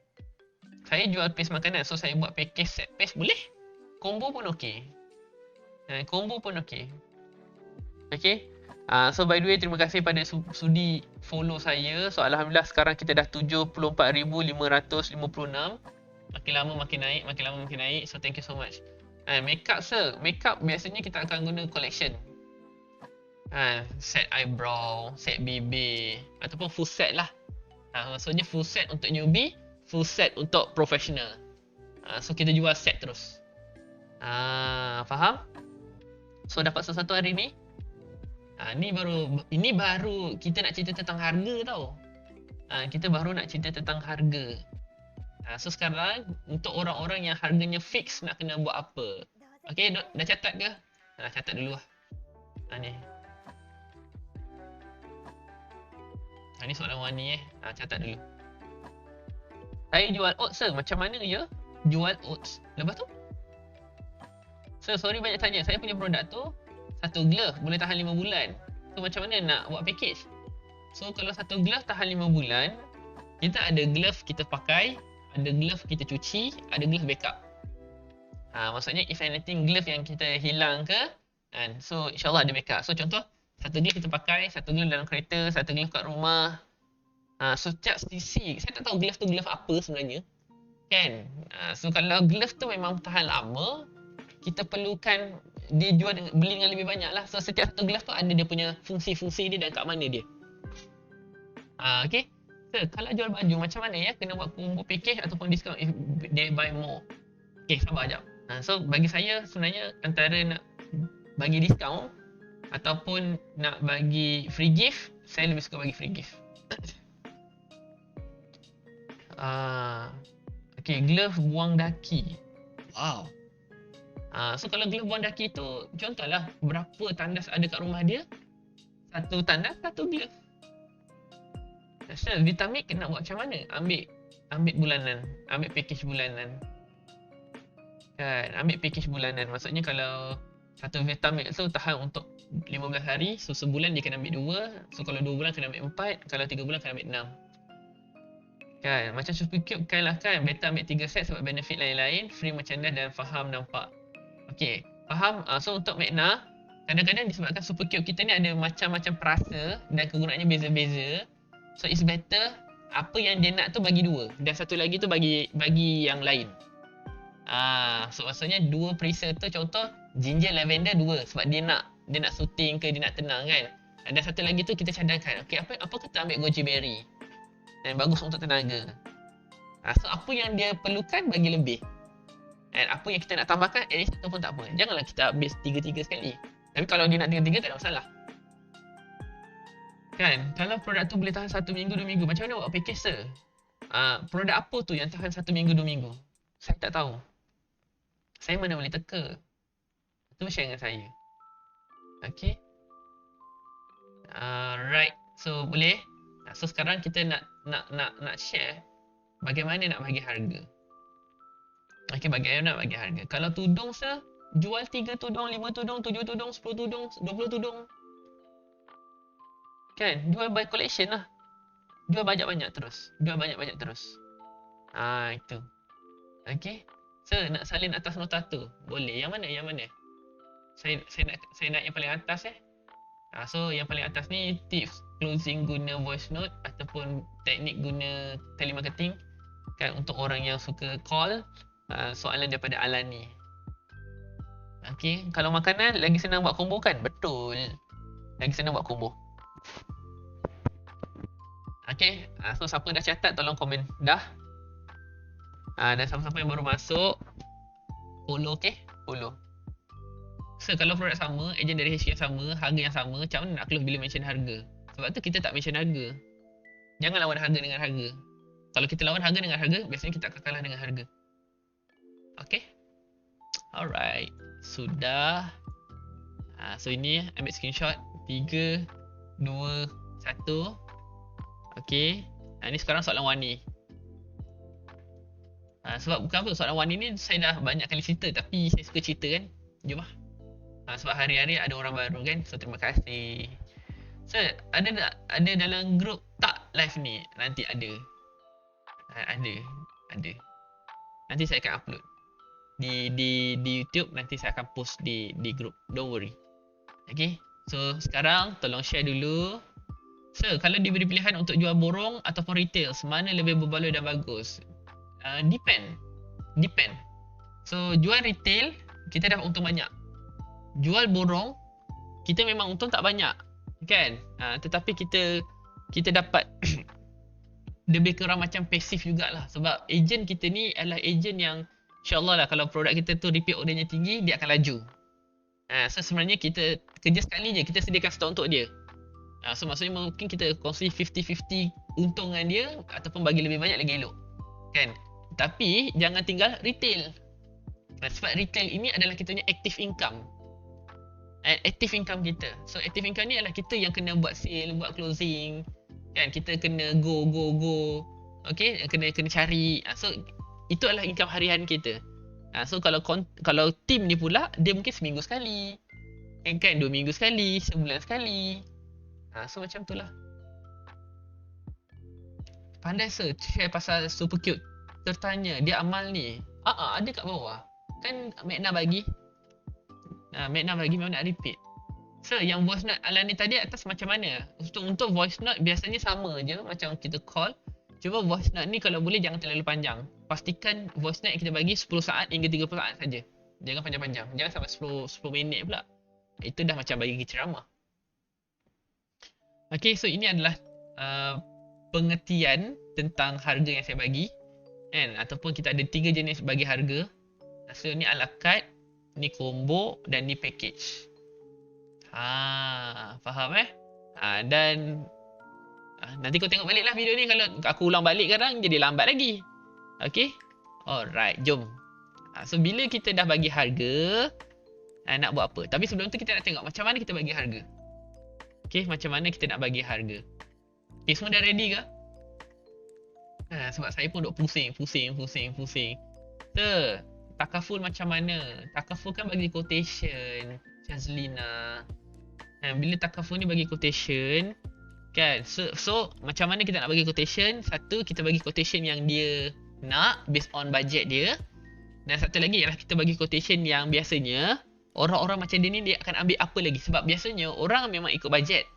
Saya jual paste makanan, so saya buat package set paste, boleh. Combo pun okey. Combo pun okey. Okey. So by the way, terima kasih pada sudi follow saya. So alhamdulillah sekarang kita dah 74,556. Makin lama makin naik, makin lama makin naik. So thank you so much. Makeup sir, makeup biasanya kita akan guna collection. Set eyebrow, set bibir ataupun full set lah. Maksudnya full set untuk newbie, full set untuk professional. So kita jual set terus. Faham? So dapat sesuatu hari ni. Ini baru kita nak cerita tentang harga tau. Kita baru nak cerita tentang harga. So sekarang untuk orang-orang yang harganya fix nak kena buat apa? Okay, dah catat ke? Catat dulu lah. Ni. Ni soalan warni catat dulu. Saya jual oats sir, macam mana ya? Jual oats. Lepas tu? Sir, sorry banyak tanya. Saya punya produk tu satu glove boleh tahan 5 bulan. So macam mana nak buat package? So kalau satu glove tahan 5 bulan, kita ada glove kita pakai, ada glove kita cuci, ada glove backup. Maksudnya if anything glove yang kita hilang ke, so insyaAllah ada backup. So contoh, satu glove kita pakai, satu glove dalam kereta, satu glove kat rumah. So setiap sisi, saya tak tahu glove tu glove apa sebenarnya. Kan? So kalau glove tu memang tahan lama, kita perlukan dia beli dengan lebih banyak lah. So setiap satu glove tu ada dia punya fungsi-fungsi dia dan kat mana dia. Okay. So kalau jual baju macam mana ya? Kena buat combo package ataupun discount if they buy more. Okay, sabar sekejap. So bagi saya sebenarnya antara nak bagi discount ataupun nak bagi free gift, saya lebih suka bagi free gift. Okay, glove buang daki. Wow. So kalau glove buang daki tu, contohlah berapa tandas ada kat rumah dia, satu tandas, satu glove. So Vitamix nak buat macam mana? Ambil bulanan, ambil package bulanan. Kan, ambil package bulanan. Maksudnya kalau satu Vitamix tu tahan untuk 15 hari, so sebulan dia kena ambil 2. So kalau 2 bulan kena ambil 4, kalau 3 bulan kena ambil 6. Kan, macam Supercube kan lah kan, better ambil 3 set sebab benefit lain-lain, free merchandise dan faham nampak. Okay, faham? So untuk Magna, kadang-kadang disebabkan Supercube kita ni ada macam-macam perasa dan kegunaannya beza-beza. So it's better apa yang dia nak tu bagi 2 dan satu lagi tu bagi yang lain. So maksudnya 2 perisa tu contoh ginger lavender 2 sebab dia nak soothing ke dia nak tenang kan. Dan satu lagi tu kita cadangkan. Okay, apa kita ambil goji berry dan bagus untuk tenaga. So apa yang dia perlukan bagi lebih. Dan apa yang kita nak tambahkan, at least satu pun tak apa. Janganlah kita habis 3-3 sekali. Tapi kalau dia nak 3-3 tak ada masalah. Kan, kalau produk tu boleh tahan 1 minggu, 2 minggu, macam mana buat package sir? Produk apa tu yang tahan 1 minggu, 2 minggu? Saya tak tahu. Saya mana boleh teka. Itu share dengan saya. Okay. Right. So boleh. So sekarang kita nak share bagaimana nak bagi harga. Okay, bagaimana nak bagi harga. Kalau tudung sir, jual 3 tudung, 5 tudung, 7 tudung, 10 tudung, 20 tudung. Kan, jual by collection lah. Jual banyak-banyak terus. Jual banyak-banyak terus. Itu. Okay. Sir, nak salin atas nota tu. Boleh. Yang mana? Yang mana? Saya nak yang paling atas So yang paling atas ni tips closing guna voice note ataupun teknik guna telemarketing kan untuk orang yang suka call. Soalan daripada Alani. Okay, kalau makanan lagi senang buat combo kan? Betul. Lagi senang buat combo. Okay, so siapa dah catat tolong komen dah. Dan siapa-siapa yang baru masuk follow, okay? Follow. So kalau produk sama, ejen dari HQ yang sama, harga yang sama, macam mana nak close bila mention harga? Sebab tu kita tak mention harga. Jangan lawan harga dengan harga. Kalau kita lawan harga dengan harga, biasanya kita akan kalah dengan harga. Okay. Alright. Sudah. So ini ambil screenshot. 3, 2, 1. Okay. Ini sekarang soalan Wani. Sebab bukan apa, soalan Wani ni saya dah banyak kali cerita. Tapi saya suka cerita kan. Jom lah. Sebab hari-hari ada orang baru kan. So terima kasih. So ada dalam grup tak live ni? Nanti ada. Ada. Nanti saya akan upload. Di YouTube nanti saya akan post di grup. Don't worry. Okay. So sekarang tolong share dulu. So kalau diberi pilihan untuk jual borong ataupun retail, mana lebih berbaloi dan bagus? Depend. Depend. So jual retail kita dapat untung banyak. Jual borong kita memang untung tak banyak, kan? Tetapi kita dapat lebih kurang macam pasif jugalah, sebab ejen kita ni adalah ejen yang insyaAllah lah kalau produk kita tu repeat ordernya tinggi, dia akan laju. So sebenarnya kita kerja sekali je, kita sediakan stok untuk dia. So maksudnya mungkin kita kongsi 50-50 untung dengan dia ataupun bagi lebih banyak lagi elok, kan? Tapi jangan tinggal retail. Sebab retail ini adalah kita punya active income. Active income kita. So active income ni adalah kita yang kena buat sale, buat closing, kan? Kita kena go. Okay, kena cari. So itu adalah income harian kita. So kalau team ni pula, dia mungkin seminggu sekali, kan? 2 minggu sekali, sebulan sekali. So macam tu lah. Pandai share pasal super cute. Tertanya, dia amal ni. Ada kat bawah. Kan Magna bagi. Magna bagi, memang nak repeat. So yang voice note Alani tadi atas macam mana? Untuk voice note biasanya sama je macam kita call. Cuma voice note ni kalau boleh jangan terlalu panjang. Pastikan voice note yang kita bagi 10 saat hingga 30 saat saja. Jangan panjang-panjang. Jangan sampai 10 minit pula. Itu dah macam bagi ceramah. Okay, so ini adalah pengertian tentang harga yang saya bagi, kan? Ataupun kita ada 3 jenis bagi harga. So ni a la carte, ni combo dan ni package. Faham dan nanti kau tengok balik lah video ni. Kalau aku ulang balik sekarang jadi lambat lagi. Okay, alright, jom. So bila kita dah bagi harga, nak buat apa? Tapi sebelum tu kita nak tengok macam mana kita bagi harga. Okay, macam mana kita nak bagi harga. Okay, semua dah ready ke? Sebab saya pun duk pusing. So Takaful macam mana? Takaful kan bagi quotation, Shazlina. Bila Takaful ni bagi quotation, kan? So macam mana kita nak bagi quotation? Satu, kita bagi quotation yang dia nak based on budget dia. Dan satu lagi ialah kita bagi quotation yang biasanya orang-orang macam dia ni dia akan ambil apa lagi. Sebab biasanya orang memang ikut budget.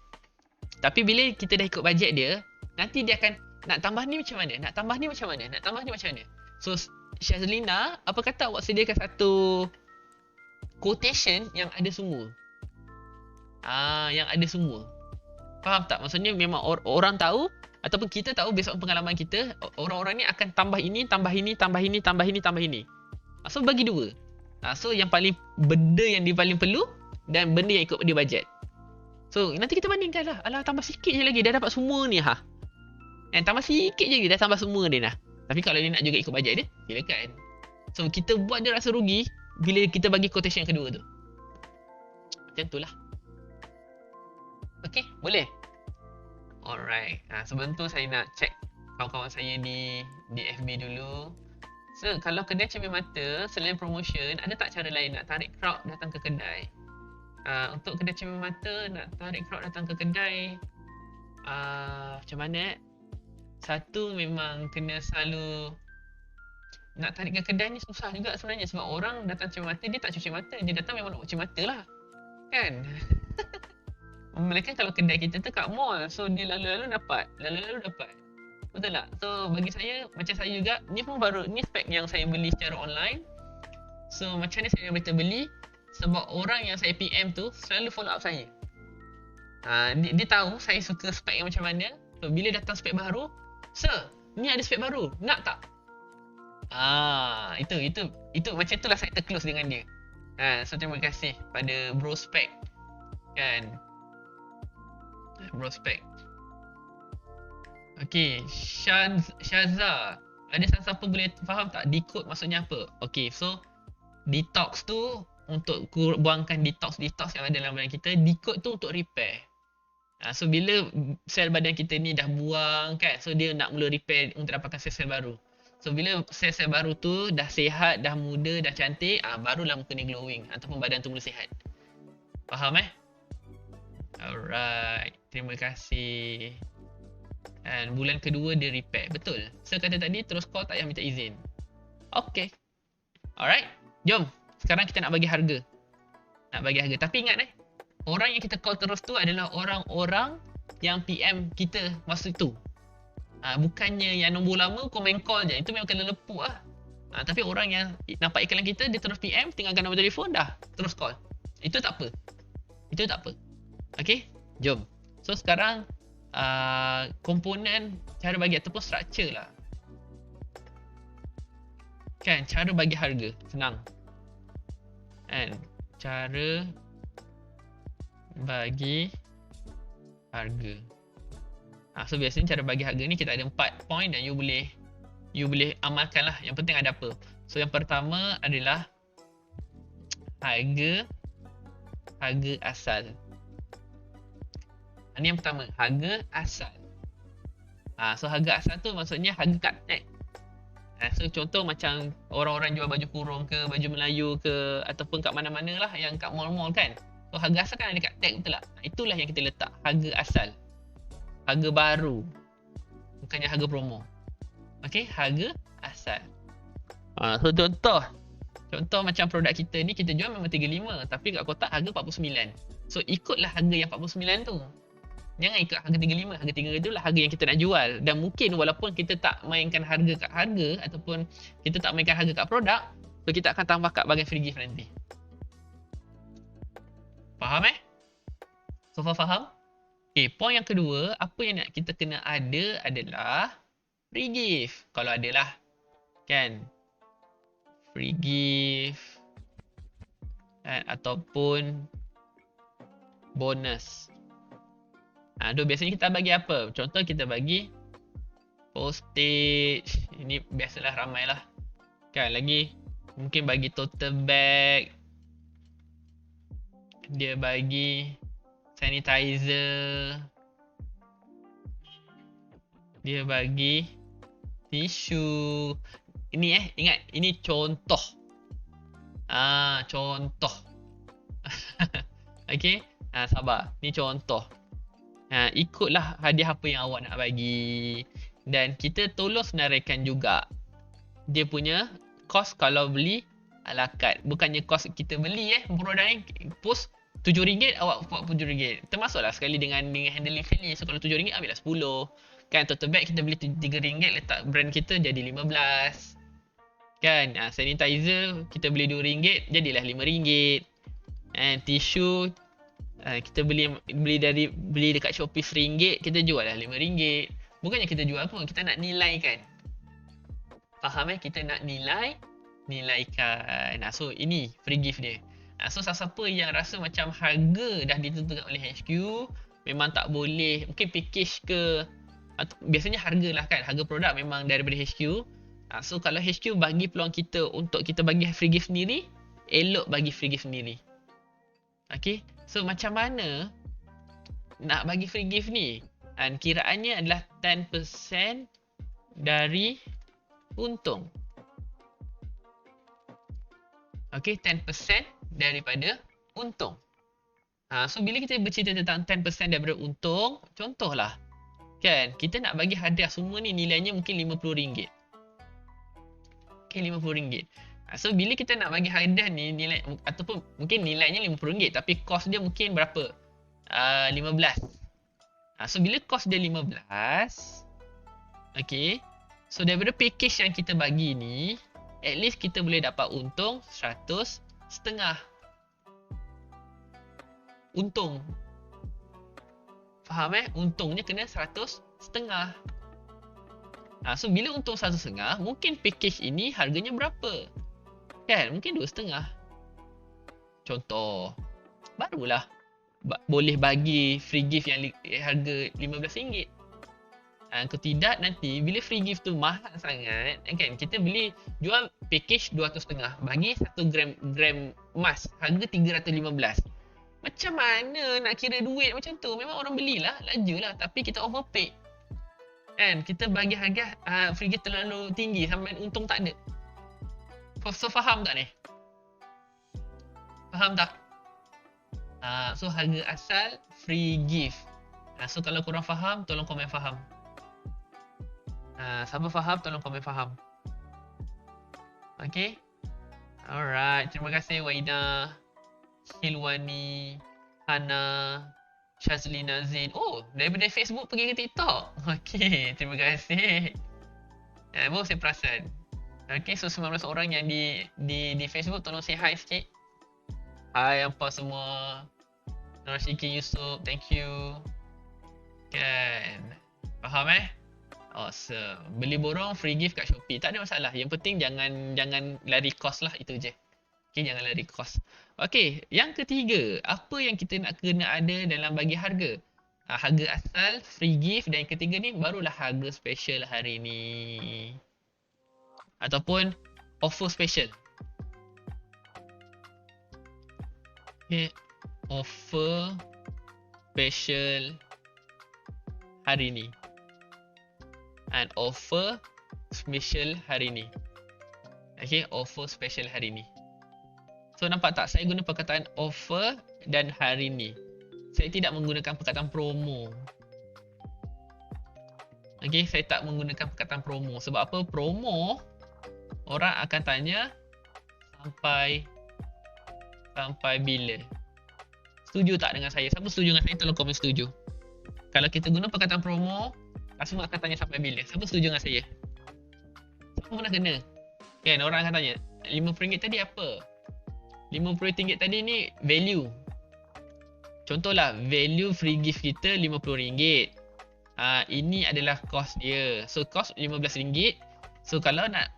Tapi bila kita dah ikut budget dia, nanti dia akan nak tambah ni macam mana? Nak tambah ni macam mana? Nak tambah ni macam mana? So Shazlina, apa kata awak sediakan satu quotation yang ada semua? Yang ada semua. Faham tak? Maksudnya memang orang tahu ataupun kita tahu based on pengalaman kita, orang-orang ni akan tambah ini, tambah ini, tambah ini, tambah ini, tambah ini. So bagi 2. So yang paling benda yang dia paling perlu dan benda yang ikut dia budget. So nanti kita bandingkan lah. Alah, tambah sikit je lagi dah dapat semua ni tambah sikit je lagi dah tambah semua dia dah. Tapi kalau dia nak juga ikut bajet dia, silakan. So kita buat dia rasa rugi bila kita bagi quotation yang kedua tu. Macam tu lah. Okay, boleh? Alright. Sebelum tu saya nak check kawan-kawan saya di FB dulu. So kalau kedai cermin mata, selain promotion, ada tak cara lain nak tarik crowd datang ke kedai? Untuk kedai cermin mata, nak tarik crowd datang ke kedai, macam mana? Satu, memang kena selalu nak tarik ke kedai ni susah juga sebenarnya. Sebab orang datang cuci mata, dia tak cuci mata. Dia datang memang nak cuci mata lah, kan? Mereka kalau kedai kita tu kat mall, so dia lalu-lalu dapat. Betul tak? So bagi saya, macam saya juga, ni pun baru, ni spek yang saya beli secara online. So macam ni saya berita beli, sebab orang yang saya PM tu selalu follow up saya. Dia tahu saya suka spek yang macam mana. So bila datang spek baru, "Sir, ni ada spek baru, nak tak?" Itu macam itulah saya terclose dengan dia. So terima kasih pada Bro Spec, kan? Bro Spec. Okay, Syaza, ada siapa boleh faham tak decode maksudnya apa? Okay, so detox tu untuk buangkan detox yang ada dalam badan kita. Decode tu untuk repair. So bila sel badan kita ni dah buang, kan, so dia nak mula repair untuk dapatkan sel-sel baru. So bila sel-sel baru tu dah sihat, dah muda, dah cantik, barulah muka ni glowing ataupun badan tu mula sihat. Faham Alright, terima kasih. Dan bulan kedua dia repair. Betul. So kata tadi terus call tak payah minta izin. Okay. Alright, jom. Sekarang kita nak bagi harga. Tapi ingat Orang yang kita call terus tu adalah orang-orang yang PM kita masa tu. Bukannya yang nombor lama kau main call je. Itu memang kena lepuk lah. Tapi orang yang nampak iklan kita, dia terus PM, tinggalkan nombor telefon, dah terus call. Itu tak apa. Okay, jom. So sekarang komponen cara bagi ataupun structure lah. Kan, cara bagi harga senang. And cara bagi harga. So biasanya cara bagi harga ni kita ada 4 point dan you boleh amalkan lah. Yang penting ada apa. So yang pertama adalah harga asal. Ini yang pertama, harga asal. So harga asal tu maksudnya harga kat tag. So contoh macam orang-orang jual baju kurung ke, baju Melayu ke, ataupun kat mana-mana lah yang kat mall-mall kan. So harga asal kan ada kat tag, betul tak? Itulah yang kita letak, harga asal. Harga baru. Bukannya harga promo. Okay, harga asal. So contoh macam produk kita ni, kita jual memang 35, tapi kat kotak harga 49. So ikutlah harga yang 49 tu. Jangan ikut harga 35. Harga 35 tu lah harga yang kita nak jual. Dan mungkin walaupun kita tak mainkan harga kat harga, ataupun kita tak mainkan harga kat produk, so kita akan tambah kat bahagian free gift nanti. Faham So faham? Okay, point yang kedua, apa yang nak kita kena ada adalah free gift. Kalau ada lah, kan? Free gift ataupun bonus. Biasanya kita bagi apa? Contoh kita bagi postage. Ini biasalah, ramai lah. Kan, lagi mungkin bagi tote bag. Dia bagi sanitizer. Dia bagi tisu. Ini ingat, ini contoh. Contoh. Okay, sabar. Ni contoh. Ikutlah hadiah apa yang awak nak bagi. Dan kita tolong senaraikan juga dia punya kos kalau beli a la carte. Bukannya kos kita beli produk ni, post RM7, awak buat RM7. Termasuklah sekali dengan handling fee ni. So kalau RM7 ambil lah 10. Kan, tote bag kita beli RM3, letak brand kita jadi 15. Kan, sanitizer kita beli RM2, jadilah RM5. And tisu kita beli dekat Shopee RM1, kita jual lah RM5. Bukannya kita jual pun, kita nak nilai kan. Faham kita nak nilaikan. So ini free gift dia. So siapa yang rasa macam harga dah ditentukan oleh HQ, memang tak boleh, mungkin package ke, biasanya harga lah kan, harga produk memang daripada HQ. So kalau HQ bagi peluang kita untuk kita bagi free gift sendiri, elok bagi free gift sendiri. Okay, so macam mana nak bagi free gift ni? Kiraannya adalah 10% dari untung. Okay, 10% daripada untung. So bila kita bercerita tentang 10% daripada untung, contohlah kan, kita nak bagi hadiah semua ni nilainya mungkin RM50. Okay, RM50. So bila kita nak bagi hadiah ni nilai, ataupun mungkin nilainya RM50 tapi kos dia mungkin berapa? 15. So bila kos dia 15, okay, so daripada package yang kita bagi ni, at least kita boleh dapat untung 100 setengah. Untung. Faham Untungnya kena 100 setengah. So bila untung 100 setengah, mungkin package ini harganya berapa? Kan, mungkin 2 setengah. Contoh. Barulah boleh bagi free gift yang harga RM15. Kalau tidak, nanti bila free gift tu mahal sangat, kan, kita beli jual package 200 setengah, bagi 1 gram emas harga 315. Macam mana nak kira duit macam tu? Memang orang belilah, lajulah, tapi kita overpay. Kan, kita bagi harga free gift terlalu tinggi sampai untung tak ada. So faham tak ni? Faham tak? So harga asal free gift. So kalau korang faham, tolong komen faham. Siapa faham, tolong komen faham. Okay. Alright, terima kasih Waida, Hilwani, Hana Shazlina Zain. Oh, daripada Facebook pergi ke TikTok. Okay, terima kasih. Baru saya perasan. Okay, so 19 orang yang di Facebook, tolong say hi sikit. Hai apa semua. Narasiki Yusof, thank you. Kan, faham awesome. Beli borong free gift kat Shopee, tak ada masalah. Yang penting jangan lari cost lah, itu je. Okay, jangan lari cost. Okay, yang ketiga, apa yang kita nak kena ada dalam bagi harga? Harga asal, free gift, dan yang ketiga ni barulah harga special hari ni. Ataupun offer special. Okay, offer special hari ni. And offer special hari ni. Okay, offer special hari ni. So nampak tak, saya guna perkataan offer dan hari ni. Saya tidak menggunakan perkataan promo. Okay, saya tak menggunakan perkataan promo. Sebab apa? Promo, orang akan tanya sampai bila. Setuju tak dengan saya? Siapa setuju dengan saya? Tolong komen setuju. Kalau kita guna perkataan promo, customer akan tanya sampai bila. Siapa setuju dengan saya? Siapa pernah kena? Kan, orang akan tanya, RM50 tadi apa? RM50 tadi ni value. Contohlah, value free gift kita RM50. Ini adalah cost dia. So, cost RM15. So, kalau nak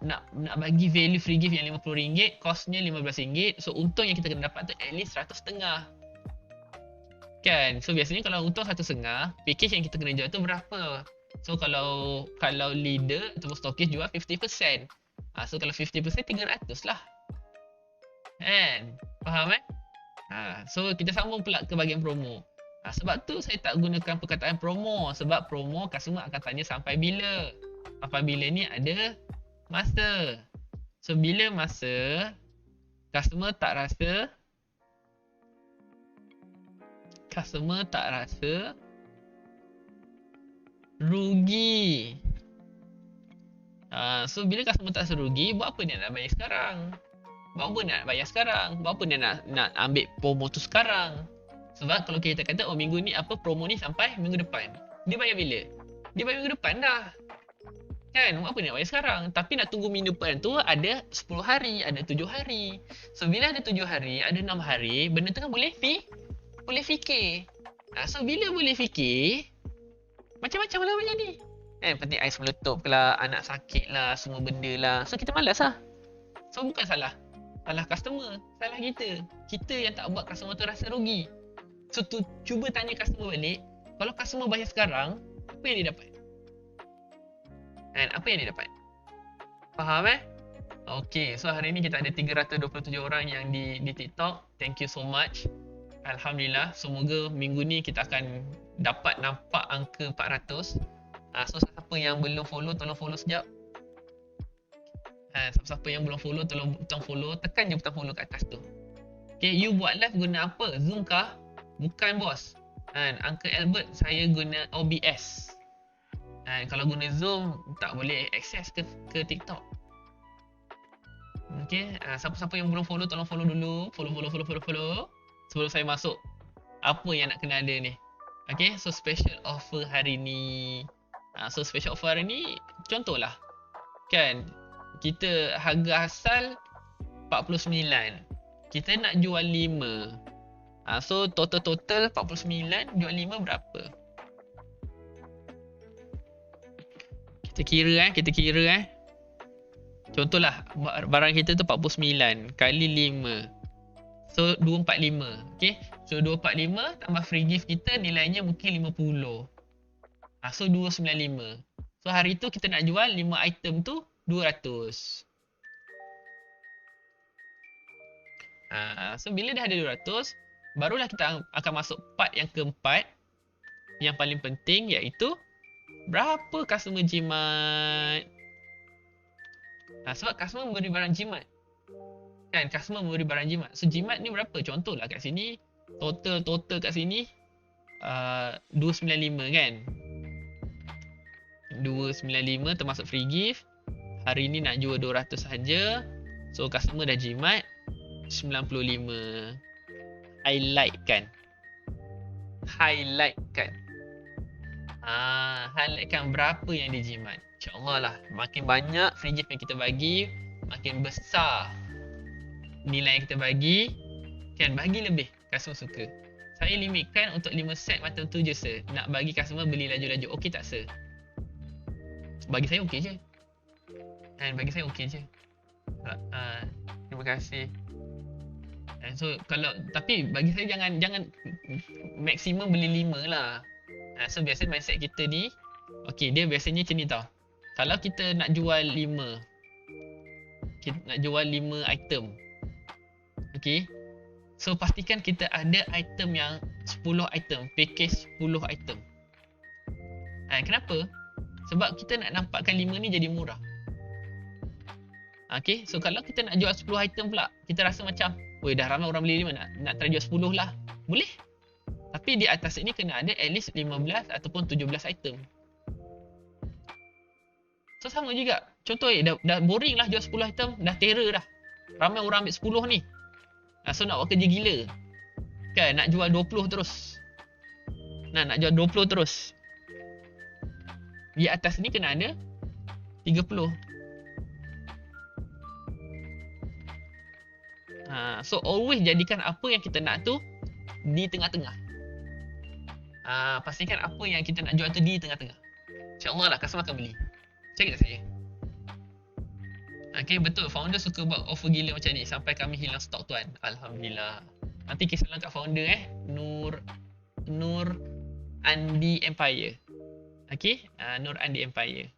bagi value free gift yang RM50, costnya RM15. So, untung yang kita kena dapat tu at least RM100.5. Kan? So, biasanya kalau untung RM100.5, package yang kita kena jual tu berapa? So, kalau leader ataupun stockist jual 50%. So, kalau 50% RM300 lah. Kan? Faham so, kita sambung pula ke bahagian promo. Sebab tu saya tak gunakan perkataan promo. Sebab promo customer akan tanya sampai bila. Apabila ni ada masa. So, bila masa customer tak rasa rugi. So, bila customer tak rasa rugi, buat apa dia nak bayar sekarang? Buat apa dia nak ambil promo tu sekarang? Sebab kalau kita kata, oh minggu ni apa promo ni sampai minggu depan. Dia bayar bila? Dia bayar minggu depan dah. Kan? Buat apa dia nak bayar sekarang? Tapi nak tunggu minggu depan tu ada 10 hari, ada 7 hari. So, bila ada 7 hari, ada 6 hari, benda tu kan boleh fikir. So, bila boleh fikir, macam-macam lah boleh jadi. Penting ais meletup lah, anak sakit lah, semua benda lah. So, kita malas lah. So, bukan salah customer, salah kita. Kita yang tak buat customer tu rasa rugi. So, cuba tanya customer balik, kalau customer bayar sekarang, apa yang dia dapat? Apa yang dia dapat? Faham Okay, so hari ni kita ada 327 orang yang di TikTok. Thank you so much. Alhamdulillah, semoga minggu ni kita akan dapat nampak angka 400. So, siapa yang belum follow, tolong follow sekejap. Siapa yang belum follow, tolong butang follow. Tekan je butang follow kat atas tu. Okay, you buat live guna apa? Zoom kah? Bukan bos. Uncle Albert, saya guna OBS. Kalau guna Zoom, tak boleh akses ke TikTok. Okay, siapa-siapa yang belum follow, tolong follow dulu. Follow. Sebelum saya masuk apa yang nak kena ada ni. Okay, so special offer hari ni. So special offer hari ni, contohlah. Kan, kita harga asal 49. Kita nak jual 5. So total 49, jual 5 berapa? Kita kira Contohlah barang kita tu 49 kali 5. So 245. Okay, so 245 tambah free gift kita nilainya mungkin 50. So 295. So hari tu kita nak jual 5 item tu 200. So bila dah ada 200, barulah kita akan masuk part yang keempat, yang paling penting, iaitu berapa customer jimat. Sebab customer memberi barang jimat. Kan, customer memberi barang jimat. So jimat ni berapa? Contohlah kat sini, total kat sini 295 kan. 295 termasuk free gift. Hari ni nak jual 200 saja. So customer dah jimat 95. Highlight kan. highlightkan. Highlightkan berapa yang dijimat. InsyaAllah lah. Makin banyak free gift yang kita bagi, makin besar nilai yang kita bagi, kan bagi lebih. Customer suka. Saya limitkan untuk 5 set macam tu je sir. Nak bagi customer beli laju-laju. Okey tak sir? Bagi saya okey je. Dan bagi saya okey je. Terima kasih. So kalau tapi bagi saya jangan maksimum beli 5 lah. So biasa mindset kita ni, okey dia biasanya macam ni tau. Kalau kita nak jual 5, kita nak jual 5 item. Okey. So pastikan kita ada item yang 10 item, package 10 item. Kenapa? Sebab kita nak nampakkan 5 ni jadi murah. Okay, so kalau kita nak jual 10 item pula, kita rasa macam, weh dah ramai orang beli 5, nak try jual 10 lah. Boleh. Tapi di atas ni kena ada at least 15 ataupun 17 item. So sama juga. Contoh dah boring lah jual 10 item, dah terror dah. Ramai orang ambil 10 ni. So nak buat kerja gila. Kan, nak jual 20 terus. Nak jual 20 terus. Di atas ni kena ada 30. So always jadikan apa yang kita nak tu di tengah-tengah. Pastikan apa yang kita nak jual tu di tengah-tengah. InsyaAllah lah customer akan beli. Cakap tak saya? Okay, betul. Founder suka buat offer gila macam ni sampai kami hilang stok tuan. Alhamdulillah. Nanti kisah kat founder Nur Andi Empire. Okay, Nur Andi Empire.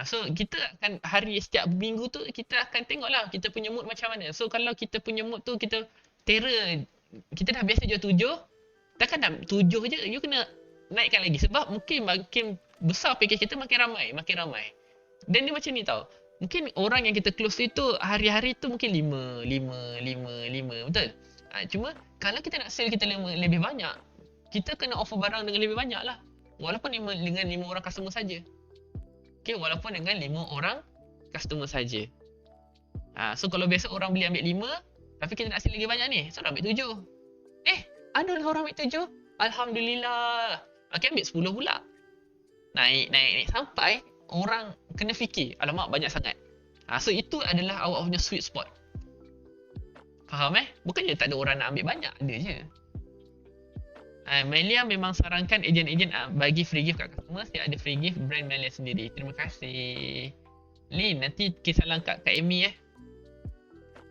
So kita akan setiap minggu tu kita akan tengok lah kita punya mood macam mana. So kalau kita punya mood tu kita terror, kita dah biasa jual 7, takkan dah 7 je, you kena naikkan lagi. Sebab mungkin makin besar package kita makin ramai. Dan dia macam ni tau. Mungkin orang yang kita close itu hari-hari tu mungkin 5. Betul? Cuma kalau kita nak sell kita lebih banyak, kita kena offer barang dengan lebih banyak lah. Walaupun dengan 5 orang customer saja. Okay, walaupun dengan 5 orang customer saja. So kalau biasa orang beli ambil 5, tapi kita nak sell lagi banyak ni, so dah ambil 7. Ada lah orang ambil 7. Alhamdulillah. Okay, ambil 10 pula. Naik sampai orang kena fikir, alamak banyak sangat. So itu adalah awak punya sweet spot. Faham Bukannya tak ada orang nak ambil banyak, ada je. Melia memang sarankan ejen-ejen bagi free gift kat customer. Saya ada free gift brand Melia sendiri. Terima kasih Lin, nanti kisah langkah kat Amy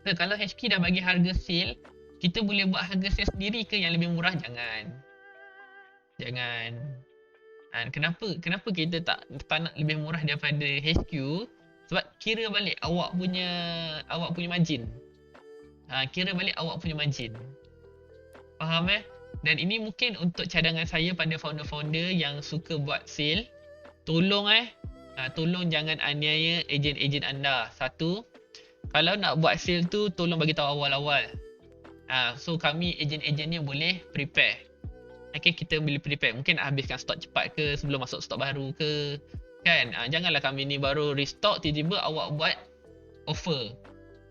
So kalau HQ dah bagi harga sale, kita boleh buat harga sale sendiri ke yang lebih murah? Jangan. Kenapa kita tak nak lebih murah daripada HQ? Sebab kira balik awak punya margin. Kira balik awak punya margin. Faham Dan ini mungkin untuk cadangan saya pada founder-founder yang suka buat sale. Tolong tolong jangan aniaya ejen-ejen anda. Satu, kalau nak buat sale tu tolong bagi tahu awal-awal. So kami ejen-ejen ni boleh prepare. Okay, kita boleh prepare. Mungkin habiskan stok cepat ke sebelum masuk stok baru ke. Kan? Janganlah kami ni baru restock tiba-tiba awak buat offer.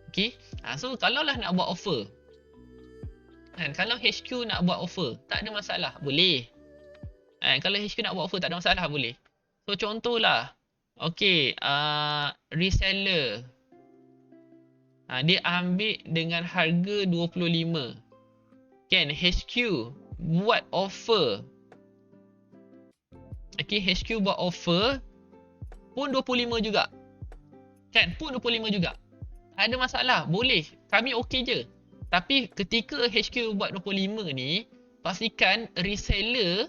Okay? So kalau lah nak buat offer. Kalau HQ nak buat offer, tak ada masalah. Boleh. Kalau HQ nak buat offer, tak ada masalah. Boleh. So contohlah. Okay. Reseller. Dia ambil dengan harga 25. Kan? HQ buat offer. Okay, HQ buat offer pun 25 juga. Kan? Pun 25 juga. Ada masalah. Boleh. Kami okey je. Tapi ketika HQ buat 25 ni, pastikan reseller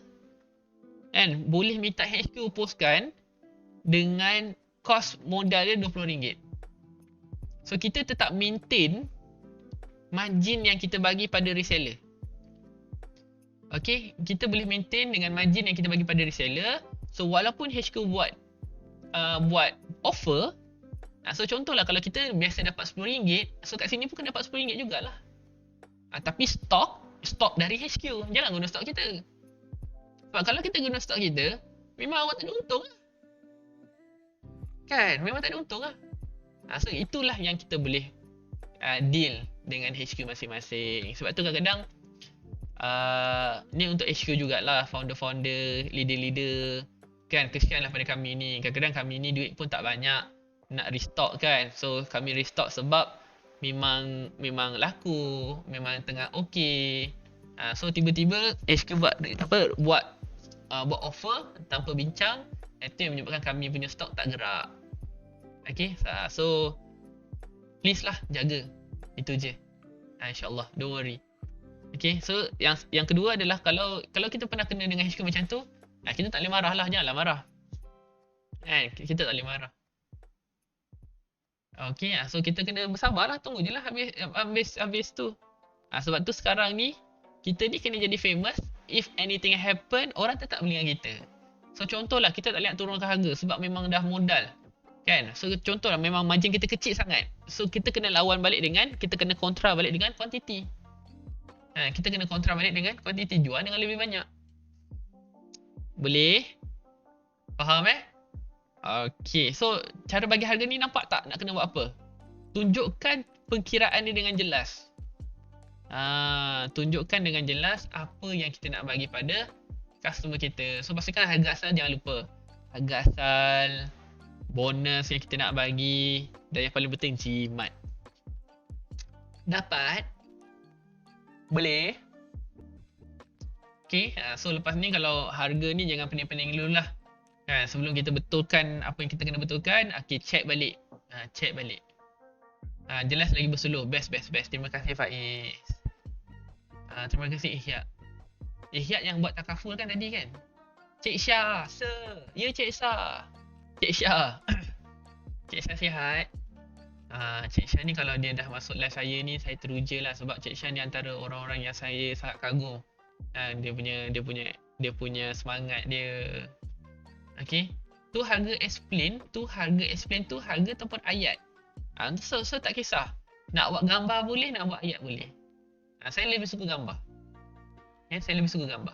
boleh minta HQ postkan dengan kos modal dia RM20. So kita tetap maintain margin yang kita bagi pada reseller. Okay, kita boleh maintain dengan margin yang kita bagi pada reseller. So walaupun HQ buat offer, so contohlah kalau kita biasa dapat RM10, so kat sini pun kena dapat RM10 jugalah. Tapi stok dari HQ, jangan guna stok kita. Sebab kalau kita guna stok kita, memang awak tak ada untung lah. Kan, memang tak ada untung lah. So itulah yang kita boleh deal dengan HQ masing-masing. Sebab tu kadang-kadang Ni untuk HQ jugalah, founder-founder, leader-leader kan, kesianlah pada kami ni. Kadang-kadang kami ni duit pun tak banyak nak restock kan. So kami restock sebab memang laku, memang tengah okey. So tiba-tiba HQ buat offer tanpa bincang. Itu yang menyebabkan kami punya stok tak gerak. Okay, so please lah jaga. Itu je. InsyaAllah, don't worry. Okay, so yang kedua adalah kalau kita pernah kena dengan HQ macam tu, kita tak boleh marah lah, janganlah marah. Kita tak boleh marah. Okay, so kita kena bersabar lah, tunggu je lah habis tu. Sebab tu sekarang ni, kita ni kena jadi famous. If anything happen, orang tetap beli dengan kita. So contohlah, kita tak boleh nak turunkan harga sebab memang dah modal. Kan? So contohlah, memang margin kita kecil sangat. So kita kena lawan balik dengan, kita kena kontra balik dengan quantity. Kita kena kontra balik dengan quantity, jual dengan lebih banyak. Boleh? Faham Okay, so cara bagi harga ni nampak tak nak kena buat apa? Tunjukkan perkiraan dia dengan jelas. Tunjukkan dengan jelas apa yang kita nak bagi pada customer kita. So pastikan harga asal jangan lupa. Harga asal, bonus yang kita nak bagi, dan yang paling penting jimat. Dapat? Boleh? Okay, so lepas ni kalau harga ni jangan pening-pening dulu lah. Sebelum kita betulkan apa yang kita kena betulkan, okay, check balik. Check balik. Jelas lagi bersuluh. Best. Terima kasih Faiz. Terima kasih Ihya. Ihya yang buat takaful kan tadi kan? Cik Syah, sir. Ya Cik Syah. Cik Syah. Cik Syah sihat. Cik Syah ni kalau dia dah masuk live saya ni, saya teruja lah sebab Cik Syah ni antara orang-orang yang saya sangat kagum. Dia punya semangat dia. Okay. Tu harga explain tu harga ataupun ayat. So tak kisah. Nak buat gambar boleh, nak buat ayat boleh. Saya lebih suka gambar. Saya lebih suka gambar.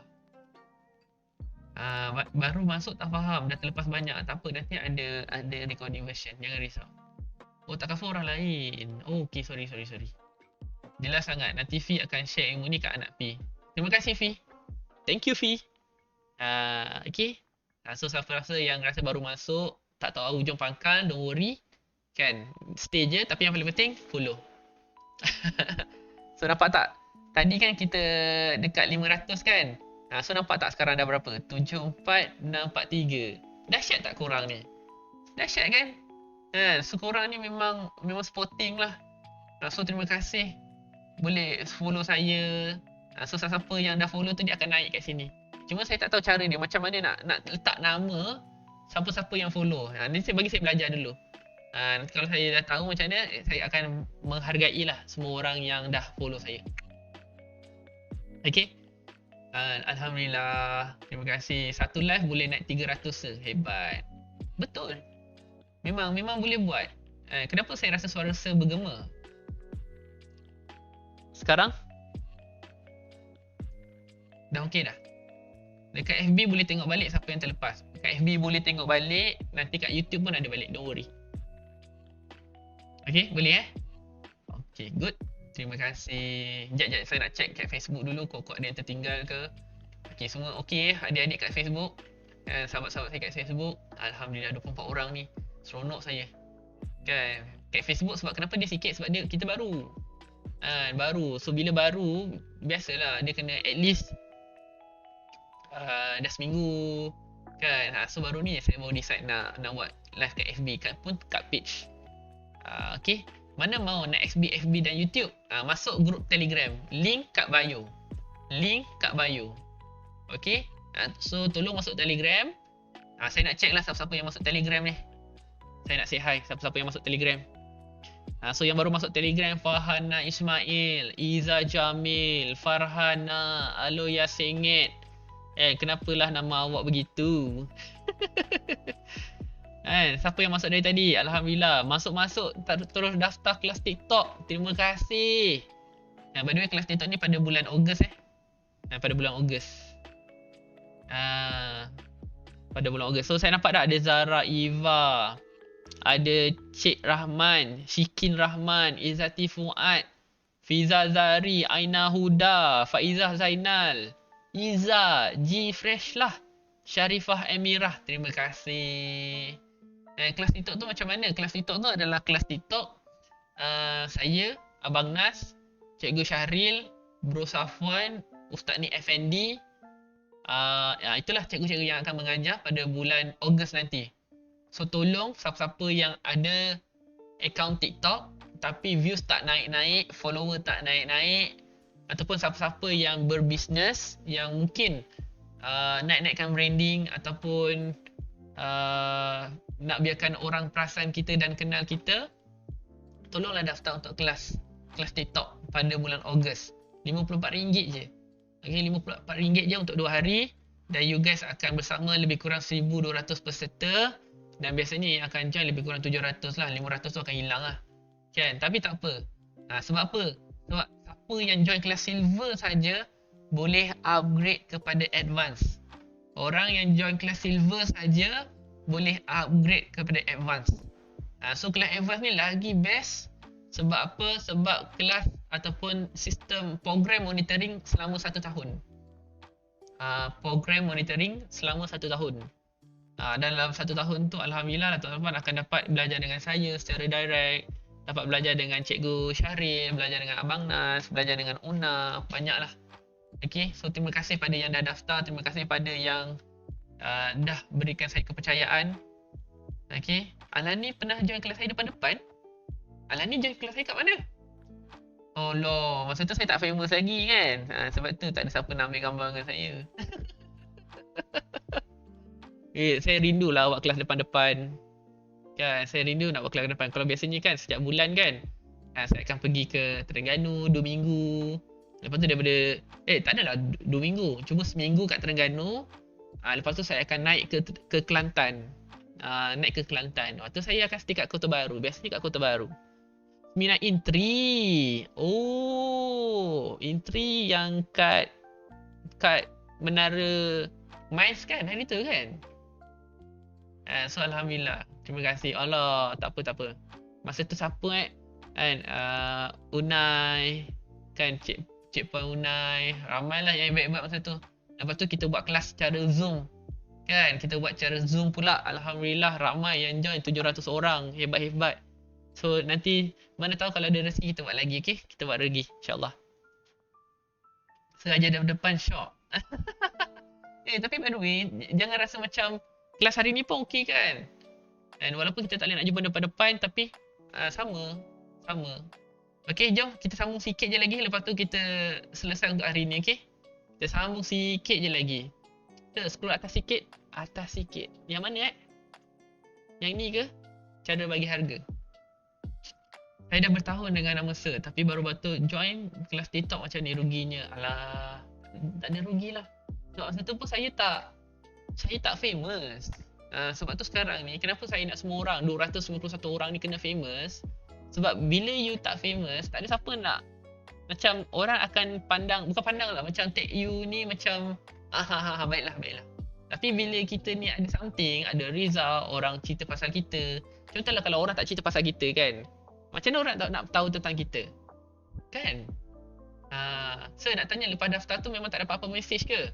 Baru masuk tak faham, dah terlepas banyak. Tak apa, nanti ada recording version. Jangan risau. Oh, tak cover orang lain. Oh, okay, sorry. Jelas sangat. Nanti Fi akan share ilmu ni kat anak Fi. Terima kasih Fi. Thank you Fi. Okay. So siapa rasa yang rasa baru masuk, tak tahu ujung pangkal, don't worry. Kan, stay je, tapi yang paling penting follow. So nampak tak? Tadi kan kita dekat 500 kan? So nampak tak sekarang dah berapa? 74643. Dahsyat tak korang ni? Dahsyat kan? So korang ni memang sporting lah. So terima kasih. Boleh follow saya. So siapa yang dah follow tu dia akan naik kat sini. Cuma saya tak tahu cara dia, macam mana nak letak nama siapa-siapa yang follow. Ni saya belajar dulu. Nanti kalau saya dah tahu macam mana, saya akan menghargai lah semua orang yang dah follow saya. Okay. Alhamdulillah. Terima kasih. Satu live boleh naik 300 se. Hebat. Betul. Memang boleh buat. Kenapa saya rasa suara se bergema? Sekarang? Dah okey dah? Dekat FB boleh tengok balik siapa yang terlepas. Dekat FB boleh tengok balik. Nanti kat YouTube pun ada balik. Don't worry. Okay, boleh Okay, good. Terima kasih. Sekejap, saya nak check kat Facebook dulu. Kok ada yang tertinggal ke. Okay, semua okay adik-adik kat Facebook. Sahabat-sahabat saya kat Facebook. Alhamdulillah 24 orang ni. Seronok saya. Kan. Kat Facebook sebab kenapa dia sikit? Sebab kita baru. Baru. So bila baru, biasalah dia kena at least dah seminggu kan. So baru ni saya baru decide nak buat live kat FB pun kat page. Okay, mana mau nak FB dan YouTube, masuk grup Telegram, link kat bio. Okay, so tolong masuk Telegram. Saya nak check lah siapa-siapa yang masuk Telegram ni. Saya nak say hi siapa-siapa yang masuk Telegram. So yang baru masuk Telegram, Farhana Ismail, Iza Jamil, Farhana, Aloya Sengit. Kenapalah nama awak begitu? Siapa yang masuk dari tadi? Alhamdulillah. Masuk-masuk terus daftar kelas TikTok. Terima kasih. By the way, kelas TikTok ni pada bulan Ogos pada bulan Ogos. Pada bulan Ogos. So saya nampak tak ada Zara Eva, ada Cik Rahman, Shikin Rahman, Izzati Fuad, Fiza Zari, Aina Huda, Faizah Zainal, Iza, G Fresh lah, Sharifah Emirah, terima kasih. Kelas TikTok tu macam mana? Kelas TikTok tu adalah kelas TikTok saya, Abang Nas, Cikgu Syahril, Bro Safwan, Ustaz Ni Effendi. Itulah cikgu-cikgu yang akan mengajar pada bulan Ogos nanti. So tolong siapa-siapa yang ada akaun TikTok tapi views tak naik-naik, follower tak naik-naik, ataupun siapa-siapa yang berbisnes yang mungkin naik-naikkan branding ataupun nak biarkan orang perasan kita dan kenal kita, tolonglah daftar untuk kelas TikTok pada bulan Ogos. RM54 je. Okay, RM54 je untuk 2 hari dan you guys akan bersama lebih kurang 1,200 peserta dan biasanya yang akan join lebih kurang 700 lah, 500 tu akan hilang lah. Kan? Tapi tak apa. Sebab apa? Sebab siapa yang join kelas silver saja boleh upgrade kepada advance. Orang yang join kelas silver saja boleh upgrade kepada advance. So kelas advance ni lagi best. Sebab apa? Sebab kelas ataupun sistem program monitoring selama 1 tahun. Program monitoring selama 1 tahun. Dalam 1 tahun tu Alhamdulillah tuan-tuan akan dapat belajar dengan saya secara direct. Dapat belajar dengan Cikgu Syahril, belajar dengan Abang Nas, belajar dengan Una, banyaklah. Okay, so terima kasih pada yang dah daftar, terima kasih pada yang dah berikan saya kepercayaan. Okay, Alani pernah join kelas saya depan-depan. Alani join kelas saya kat mana? Oh loh, masa tu saya tak famous lagi kan. Sebab tu tak ada siapa nak ambil gambar dengan saya. Saya rindulah awak kelas depan-depan. Kan, saya rindu nak buat kelas depan. Kalau biasanya kan setiap bulan kan, saya akan pergi ke Terengganu 2 minggu. Lepas tu daripada tak adalah 2 minggu, cuma seminggu kat Terengganu. Lepas tu saya akan naik ke Kelantan. Naik ke Kelantan. Waktu saya akan stay kat Kota Baru. Biasanya kat Kota Baru. Mina Intri. Oh, Intri yang kat Menara MICE kan hari tu kan? So Alhamdulillah. Terima kasih. Allah, tak apa. Masa tu siapa kan? Unai. Kan Cik Puan Unai. Ramailah yang baik-baik masa tu. Lepas tu kita buat kelas secara Zoom. Kan? Kita buat secara Zoom pula. Alhamdulillah ramai yang join. 700 orang. Hebat-hebat. So nanti mana tahu kalau ada rezeki kita buat lagi. Okay? Kita buat lagi. InsyaAllah. Sengaja dari depan syok. Tapi by the way, jangan rasa macam kelas hari ni pun okey kan? Dan walaupun kita tak boleh nak jumpa depan-depan, tapi sama. Okay, jom kita sambung sikit je lagi. Lepas tu kita selesai untuk hari ni, okay? Kita sambung sikit je lagi. Kita scroll atas sikit. Yang mana Yang ni ke? Cara bagi harga. Saya dah bertahun dengan nama Sir, tapi baru-baru join kelas TikTok macam ni, ruginya. Alah, tak ada rugilah. Sebab masa tu pun saya tak famous. Sebab tu sekarang ni kenapa saya nak semua orang 291 orang ni kena famous. Sebab bila you tak famous, tak ada siapa nak. Macam orang akan pandang, bukan pandang lah, macam take you ni macam baiklah. Tapi bila kita ni ada something, ada result, orang cerita pasal kita. Contohlah kalau orang tak cerita pasal kita kan, macam mana orang nak tahu tentang kita? Kan? So nak tanya, lepas daftar tu memang tak ada apa-apa message ke?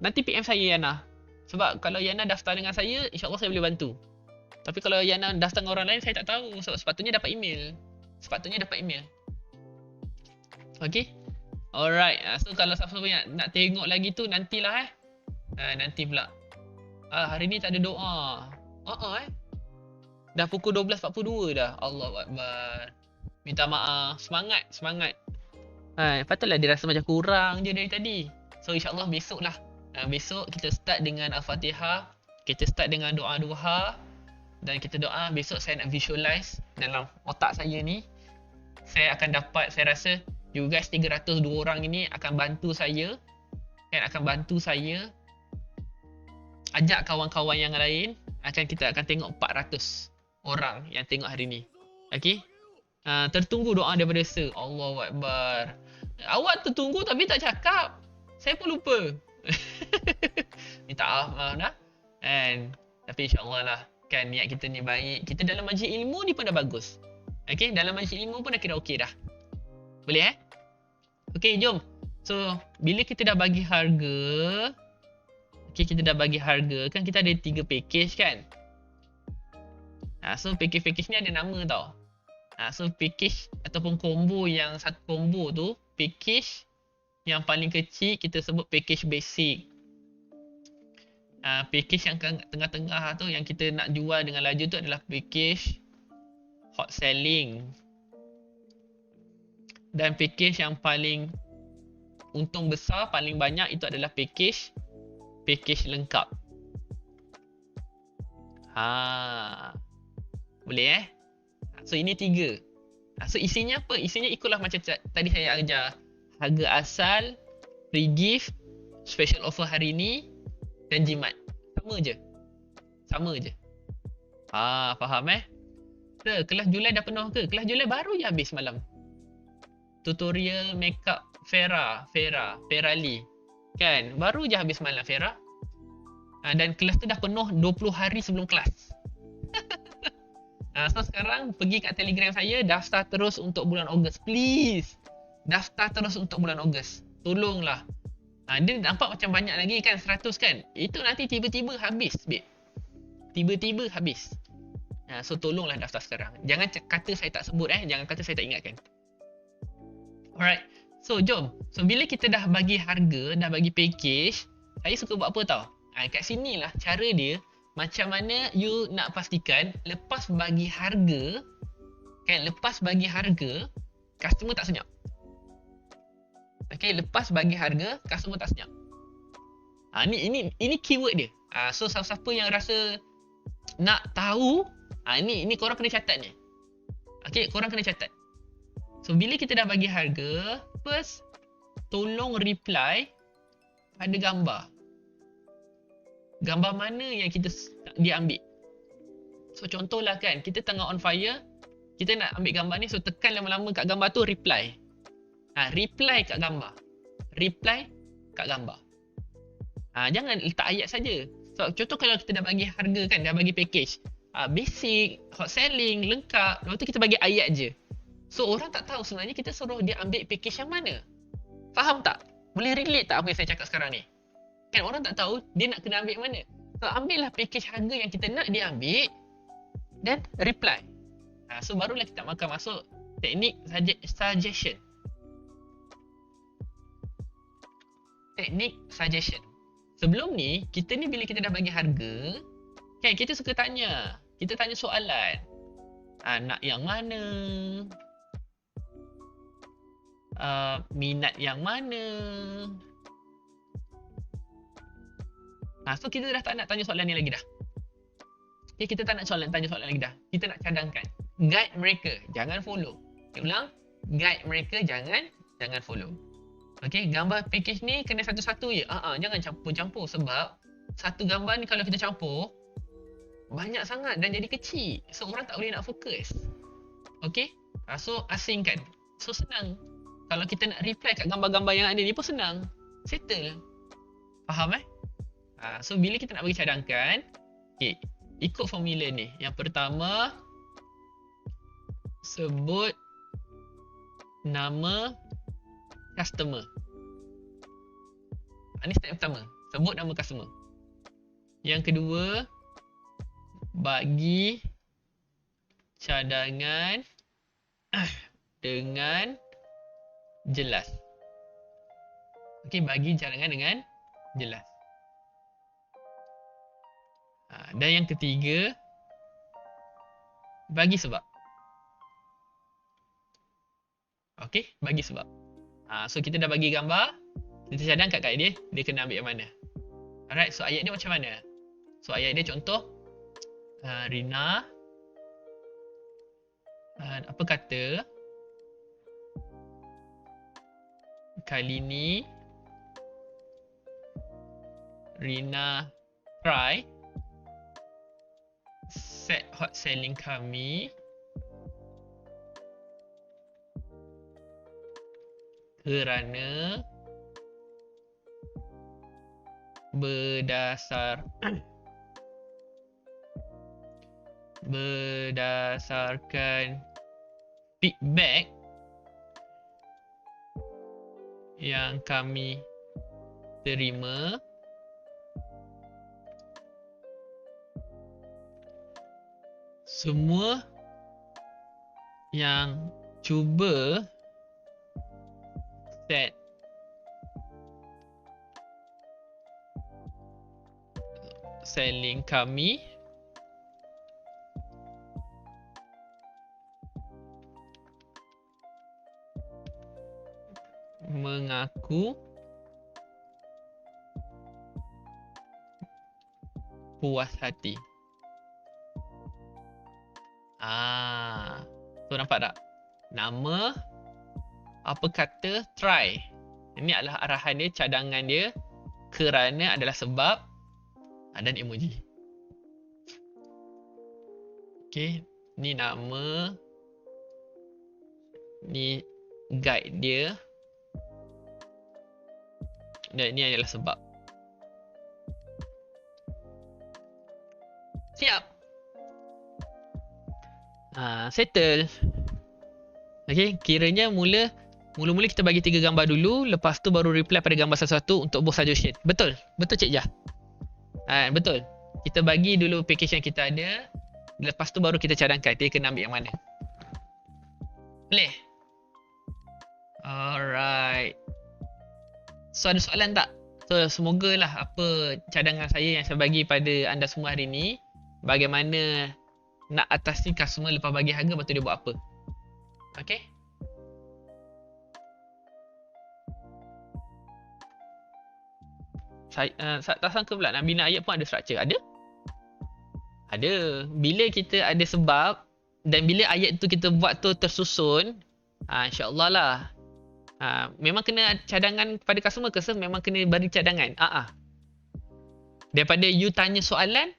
Nanti PM saya Yana. Sebab kalau Yana daftar dengan saya, insyaAllah saya boleh bantu. Tapi kalau Yana daftar dengan orang lain, saya tak tahu. So sepatutnya dapat email. Okay? Alright. So kalau siapa-siapa yang nak tengok lagi tu, nantilah nanti pula. Hari ni tak ada doa. Dah pukul 12.42 dah. Allahuakbar. Minta maaf. Semangat. Patutlah dia rasa macam kurang je dari tadi. So insyaAllah besok lah. Besok kita start dengan Al-Fatihah. Kita start dengan doa duha. Dan kita doa besok saya nak visualize dalam otak saya ni. Saya akan dapat, saya rasa you guys 302 orang ini akan bantu saya. Ajak kawan-kawan yang lain. Kita akan tengok 400 orang yang tengok hari ni. Okay? Tertunggu doa daripada Sir. Allahuakbar. Awak tertunggu tapi tak cakap. Saya pun lupa. Minta maaf dah. Tapi insyaAllah lah. Kan niat kita ni baik. Kita dalam majlis ilmu ni pun dah bagus. Okay? Dalam majlis ilmu pun dah kira okey dah. Boleh Okay, jom. So, bila kita dah bagi harga, okay, kita dah bagi harga, kan kita ada 3 package kan? So, package-package ni ada nama tau. So, package ataupun combo yang satu combo tu, package yang paling kecil kita sebut package basic. Package yang tengah-tengah tu yang kita nak jual dengan laju tu adalah package hot selling. Dan package yang paling untung besar, paling banyak itu adalah package lengkap. Boleh So ini 3. So isinya apa? Isinya ikutlah macam tadi saya ajar. Harga asal, free gift, special offer hari ni dan jimat. Sama je. Faham kelas Julai dah penuh ke? Kelas Julai baru je habis malam. Tutorial makeup Farah Lee. Kan? Baru je habis malam Farah. Dan kelas tu dah penuh 20 hari sebelum kelas. So sekarang pergi kat Telegram saya, daftar terus untuk bulan Ogos. Please. Daftar terus untuk bulan Ogos. Tolonglah. Dia nampak macam banyak lagi kan, 100 kan. Itu nanti tiba-tiba habis, babe. Tiba-tiba habis. So tolonglah daftar sekarang. Jangan kata saya tak sebut Jangan kata saya tak ingatkan. Alright. So jom. So bila kita dah bagi harga, dah bagi package, saya suka buat apa tau? Kat sini lah cara dia. Macam mana you nak pastikan lepas bagi harga, kan, lepas bagi harga, customer tak senyap. Okay, lepas bagi harga, customer tak senyap. Ini keyword dia. So siapa yang rasa nak tahu, ini korang kena catat ni. Okay, korang kena catat. So bila kita dah bagi harga, first tolong reply ada gambar. Gambar mana yang dia ambil. So contohlah kan, kita tengah on fire, kita nak ambil gambar ni, so tekan lama-lama kat gambar tu reply. Reply kat gambar. Reply kat gambar. Jangan letak ayat saja. So contoh kalau kita dah bagi harga kan, dah bagi package basic, hot selling, lengkap, lepas tu kita bagi ayat je. So orang tak tahu sebenarnya kita suruh dia ambil package yang mana. Faham tak? Boleh relate tak apa yang saya cakap sekarang ni? Kan orang tak tahu dia nak kena ambil mana. So ambillah package harga yang kita nak dia ambil dan reply. So barulah kita akan masuk teknik suggestion. Teknik suggestion. Sebelum ni, kita ni bila kita dah bagi harga, kan kita suka tanya. Kita tanya soalan. Nak yang mana? Minat yang mana? So kita dah tak nak tanya soalan ni lagi dah. Okay, kita tak nak tanya soalan lagi dah. Kita nak cadangkan. Guide mereka, jangan follow. Okay, ulang. Guide mereka, jangan follow. Okay, gambar package ni kena satu-satu je. Jangan campur-campur sebab satu gambar ni kalau kita campur banyak sangat dan jadi kecil. So orang tak boleh nak fokus. Okay, so asingkan. So senang. Kalau kita nak reply kat gambar-gambar yang ada ni pun senang. Settle. Faham So bila kita nak bagi cadangkan, okay, ikut formula ni. Yang pertama, sebut nama customer. Ini step pertama. Sebut nama customer. Yang kedua, bagi cadangan dengan jelas. Okey, bagi cadangan dengan jelas. Dan yang ketiga, bagi sebab. Okey, bagi sebab. So kita dah bagi gambar, kita cadang kat dia, dia kena ambil yang mana. Alright, so ayat dia macam mana? So ayat dia contoh, Rina apa kata kali ni Rina try set hot selling kami kerana berdasarkan feedback yang kami terima semua yang cuba set selling kami mengaku puas hati. So nampak tak? Nama, apa kata, try. Ini adalah arahan dia, cadangan dia, kerana adalah sebab, dan emoji. Okay, ni nama, ni guide dia, dan ini adalah sebab. Siap. Settle. Okay, kiranya mula-mula kita bagi 3 gambar dulu, lepas tu baru reply pada gambar satu-satu untuk both suggestion. Betul? Betul Cik Jah? Betul. Kita bagi dulu package yang kita ada, lepas tu baru kita cadangkan dia kena ambil yang mana. Boleh? Alright. So ada soalan tak? So semogalah apa cadangan saya yang saya bagi pada anda semua hari ni, bagaimana nak atasi customer lepas bagi harga, lepas tu dia buat apa. Okay? Tak sangka pula nak bina ayat pun ada structure. Ada? Ada. Bila kita ada sebab dan bila ayat tu kita buat tu tersusun, insyaAllah lah. Memang kena cadangan kepada customer ke memang kena bagi cadangan. Daripada you tanya soalan,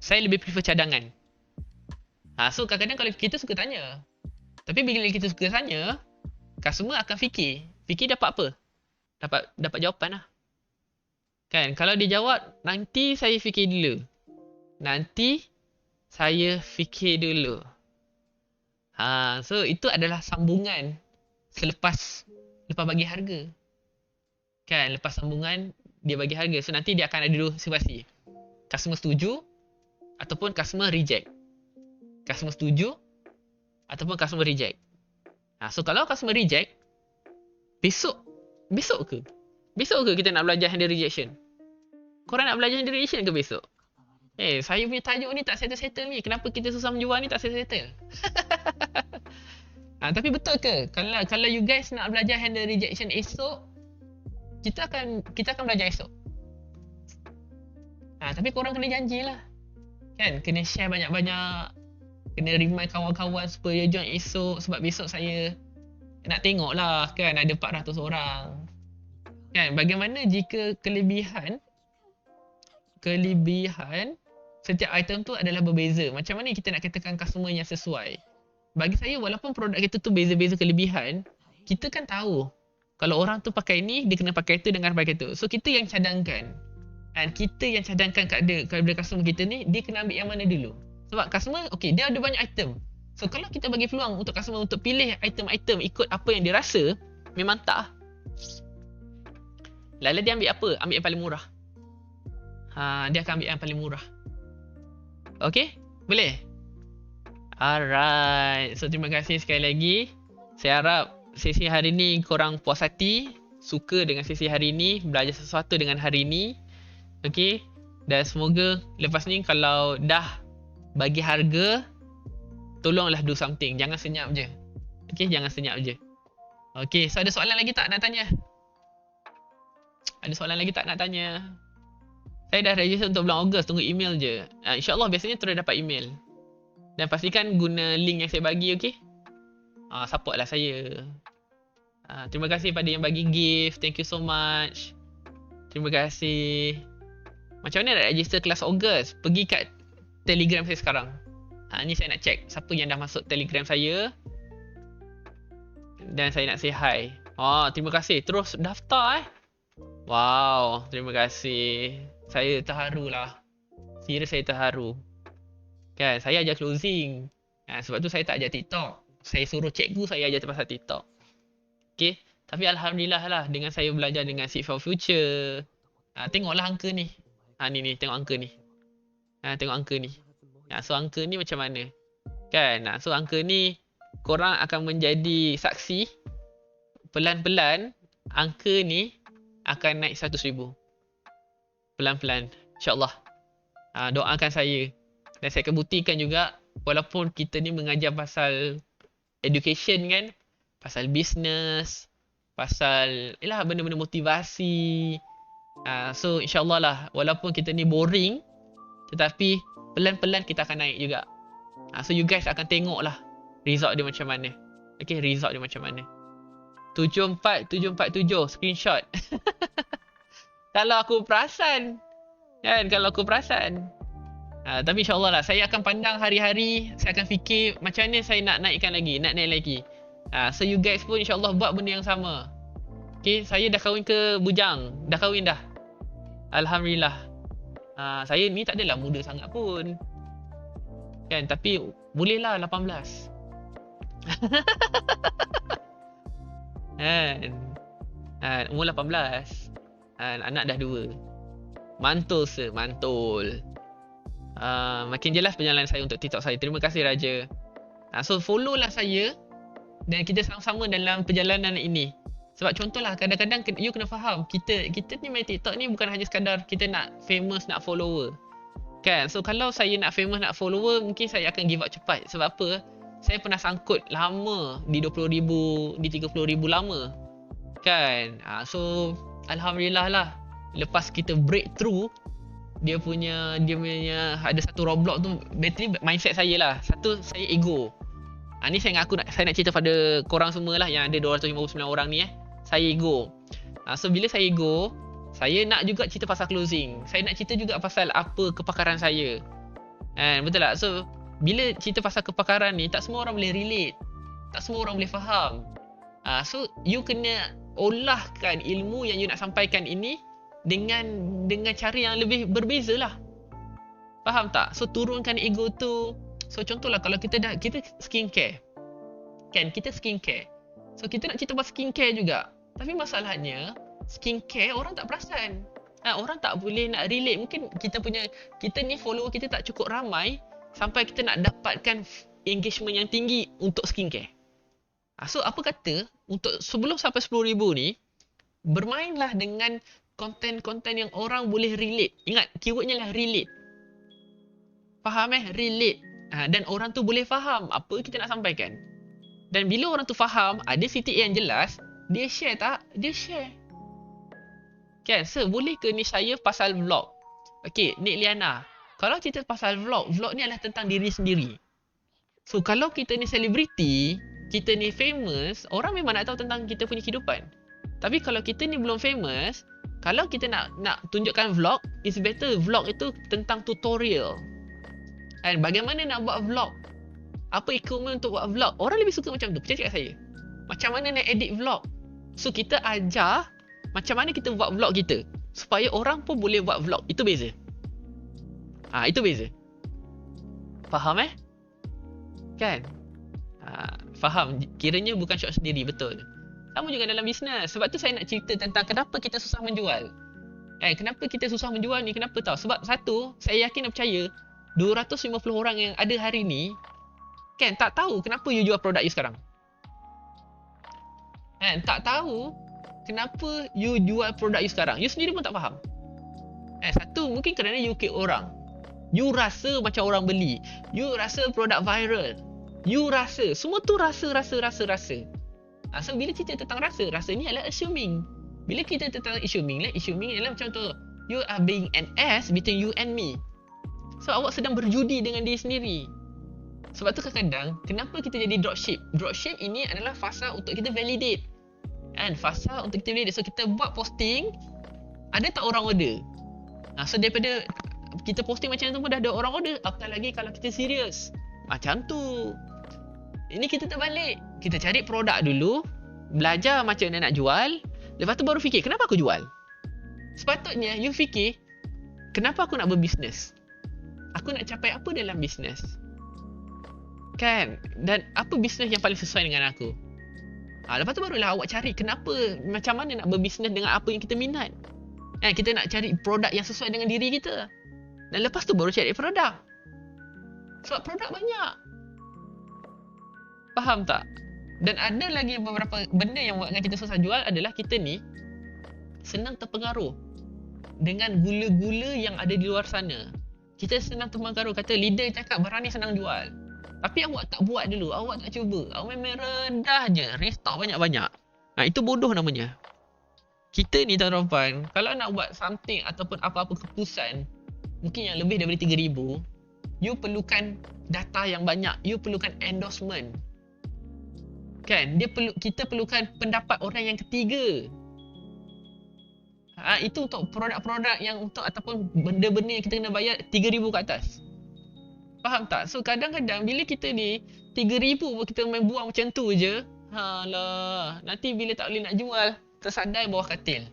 saya lebih prefer cadangan. So kadang-kadang kalau kita suka tanya, tapi bila kita suka tanya, customer akan fikir dapat apa? Dapat jawapan lah. Kan, kalau dia jawab, nanti saya fikir dulu. So itu adalah sambungan selepas bagi harga. Kan, lepas sambungan dia bagi harga. So nanti dia akan ada dua situasi. Customer setuju ataupun customer reject. Customer setuju ataupun customer reject. So kalau customer reject, besok ke? Besok ke kita nak belajar handle rejection? Korang nak belajar handle rejection ke besok? Saya punya tajuk ni tak settle-settle ni. Kenapa kita susah menjual ni tak settle-settle? Tapi betul ke? Kalau you guys nak belajar handle rejection esok, kita akan belajar esok. Tapi korang kena janjilah. Kan, kena share banyak-banyak. Kena remind kawan-kawan supaya join esok. Sebab besok saya nak tengok lah kan, ada 400 orang. Kan, bagaimana jika kelebihan setiap item tu adalah berbeza. Macam mana kita nak katakan customer yang sesuai? Bagi saya, walaupun produk kita tu beza-beza kelebihan, kita kan tahu kalau orang tu pakai ni, dia kena pakai tu dengan pakai tu. So kita yang cadangkan. Dan kita yang cadangkan kepada customer kita ni, dia kena ambil yang mana dulu. Sebab customer, okay, dia ada banyak item. So kalau kita bagi peluang untuk customer untuk pilih item-item ikut apa yang dia rasa, memang tak. Lalu dia ambil apa? Ambil yang paling murah. Dia akan ambil yang paling murah. Okay? Boleh? Alright. So terima kasih sekali lagi. Saya harap sesi hari ni korang puas hati, suka dengan sesi hari ni, belajar sesuatu dengan hari ni. Okay? Dan semoga lepas ni kalau dah bagi harga, tolonglah do something. Jangan senyap je. Okay? Jangan senyap je. Okay. So ada soalan lagi tak nak tanya? Ada soalan lagi tak nak tanya? Saya dah register untuk bulan Ogos. Tunggu email je. InsyaAllah biasanya terus dapat email. Dan pastikan guna link yang saya bagi, okay? Support lah saya. Terima kasih pada yang bagi gift. Thank you so much. Terima kasih. Macam mana nak register kelas Ogos? Pergi kat Telegram saya sekarang. Ni saya nak check siapa yang dah masuk Telegram saya. Dan saya nak say hi. Terima kasih. Terus daftar Wow, terima kasih. Saya terharu lah. Serius saya terharu. Kan, saya ajar closing. Sebab tu saya tak ajar TikTok. Saya suruh cikgu saya ajar pasal TikTok. Okay, Tapi Alhamdulillah lah, dengan saya belajar dengan Seed for Future. Tengoklah angka ni. Ni, tengok angka ni. Tengok angka ni. So angka ni macam mana? Kan? So angka ni, korang akan menjadi saksi. Pelan-pelan, angka ni akan naik 100,000. Pelan-pelan. InsyaAllah. Doakan saya. Dan saya akan buktikan juga, walaupun kita ni mengajar pasal education kan, pasal business, pasal benda-benda motivasi. So insyaAllah lah, walaupun kita ni boring, tetapi pelan-pelan kita akan naik juga. So you guys akan tengok lah result dia macam mana. Okay, result dia macam mana. 74747 screenshot. Kalau aku perasan. Kan, kalau aku perasan. Tapi insyaAllah lah, saya akan pandang hari-hari. Saya akan fikir macam mana saya nak naikkan lagi, nak naik lagi. So you guys pun insyaAllah buat benda yang sama. Okay, saya dah kahwin ke bujang. Dah kahwin dah. Alhamdulillah. Saya ni tak adalah muda sangat pun. Kan, tapi bolehlah 18. Umur 18. Anak dah 2. Mantul se, mantul. Makin jelas perjalanan saya untuk TikTok saya. Terima kasih Raja. So follow lah saya. Dan kita sama-sama dalam perjalanan ini. Sebab contohlah, kadang-kadang you kena faham, kita ni main TikTok ni bukan hanya sekadar kita nak famous, nak follower. Kan? So kalau saya nak famous, nak follower, mungkin saya akan give up cepat. Sebab apa? Saya pernah sangkut lama di 20,000, di 30,000 lama. Kan? So Alhamdulillah lah, lepas kita breakthrough, dia punya ada satu roadblock tu, battery mindset saya lah. Satu, saya ego. Ni saya nak cerita pada korang semua lah yang ada 259 orang ni. Saya ego. So bila saya ego, saya nak juga cerita pasal closing. Saya nak cerita juga pasal apa kepakaran saya. Betul tak? So bila cerita pasal kepakaran ni, tak semua orang boleh relate. Tak semua orang boleh faham. So you kena olahkan ilmu yang you nak sampaikan ini dengan cara yang lebih berbeza lah. Faham tak? So turunkan ego tu. So contohlah, kalau kita skincare. Kan, kita skincare. So kita nak cerita pasal skincare juga. Tapi masalahnya, skincare orang tak perasan. Orang tak boleh nak relate. Mungkin kita ni follower kita tak cukup ramai sampai kita nak dapatkan engagement yang tinggi untuk skincare. So apa kata, untuk sebelum sampai 10,000 ni, bermainlah dengan konten-konten yang orang boleh relate. Ingat, keywordnya lah relate. Faham relate. Dan orang tu boleh faham apa kita nak sampaikan. Dan bila orang tu faham, ada CTA yang jelas, dia share tak? Dia share. Kan? So, boleh ke ni saya pasal vlog? Okay, Nik Liana. Kalau cerita pasal vlog ni adalah tentang diri sendiri. So, kalau kita ni selebriti, kita ni famous, orang memang nak tahu tentang kita punya kehidupan. Tapi kalau kita ni belum famous, kalau kita nak tunjukkan vlog, it's better vlog itu tentang tutorial. Dan bagaimana nak buat vlog? Apa equipment untuk buat vlog? Orang lebih suka macam tu. Percaya kat saya. Macam mana nak edit vlog? So kita ajar macam mana kita buat vlog kita, supaya orang pun boleh buat vlog. Itu beza. Itu beza. Faham Kan? Faham. Kiranya bukan shot sendiri. Betul. Sama juga dalam bisnes. Sebab tu saya nak cerita tentang kenapa kita susah menjual. Kenapa kita susah menjual ni? Kenapa tahu? Sebab satu, saya yakin dan percaya 250 orang yang ada hari ni kan tak tahu kenapa you jual produk you sekarang. Tak tahu kenapa you jual produk you sekarang. You sendiri pun tak faham. Satu, mungkin kerana you ikut orang. You rasa macam orang beli. You rasa produk viral. You rasa. Semua tu rasa. So bila cerita tentang rasa ni adalah assuming. Bila kita tentang assuming adalah macam tu. You are being an ass between you and me. So awak sedang berjudi dengan diri sendiri. Sebab tu kadang-kadang, kenapa kita jadi dropship? Dropship ini adalah fasa untuk kita validate. Fasa untuk kita validate. So kita buat posting, ada tak orang order? So daripada kita posting macam tu pun dah ada orang order. Apatah lagi kalau kita serius. Macam tu. Ini kita terbalik. Kita cari produk dulu, belajar macam mana nak jual, lepas tu baru fikir, kenapa aku jual? Sepatutnya you fikir, kenapa aku nak berbisnes? Aku nak capai apa dalam bisnes? Kan? Dan apa bisnes yang paling sesuai dengan aku? Lepas tu barulah awak cari kenapa, macam mana nak berbisnes dengan apa yang kita minat. Kita nak cari produk yang sesuai dengan diri kita. Dan lepas tu baru cari produk. Sebab produk banyak. Faham tak? Dan ada lagi beberapa benda yang buatkan kita susah jual adalah kita ni senang terpengaruh dengan gula-gula yang ada di luar sana. Kita senang terpengaruh, kata leader cakap barang ni senang jual. Tapi awak tak buat dulu, awak tak cuba. Awak memang rendah je, restock banyak-banyak. Itu bodoh namanya. Kita ni tuan-tuan, kalau nak buat something ataupun apa-apa keputusan, mungkin yang lebih daripada 3,000, you perlukan data yang banyak, you perlukan endorsement. Kan? Kita perlukan pendapat orang yang ketiga. Itu untuk produk-produk yang untuk ataupun benda-benda yang kita kena bayar 3,000 ke atas. Faham tak? So kadang-kadang bila kita ni 3,000 pun kita main buang macam tu je. Halah, nanti bila tak boleh nak jual, tersadai bawah katil.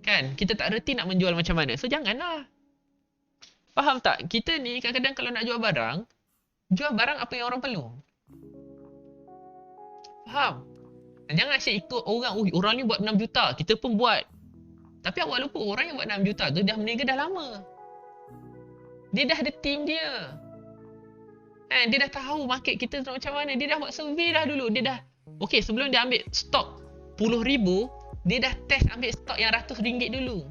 Kan? Kita tak reti nak menjual macam mana. So janganlah. Faham tak? Kita ni kadang-kadang kalau nak jual barang apa yang orang perlu. Faham? Jangan asyik ikut orang, orang ni buat 6 juta, kita pun buat. Tapi awak lupa orang yang buat 6 juta tu dah meniaga dah lama. Dia dah ada team dia. Dia dah tahu market kita macam mana. Dia dah buat survey dah dulu. Dia dah, okay, sebelum dia ambil stok 10,000, dia dah test ambil stok yang RM100 dulu.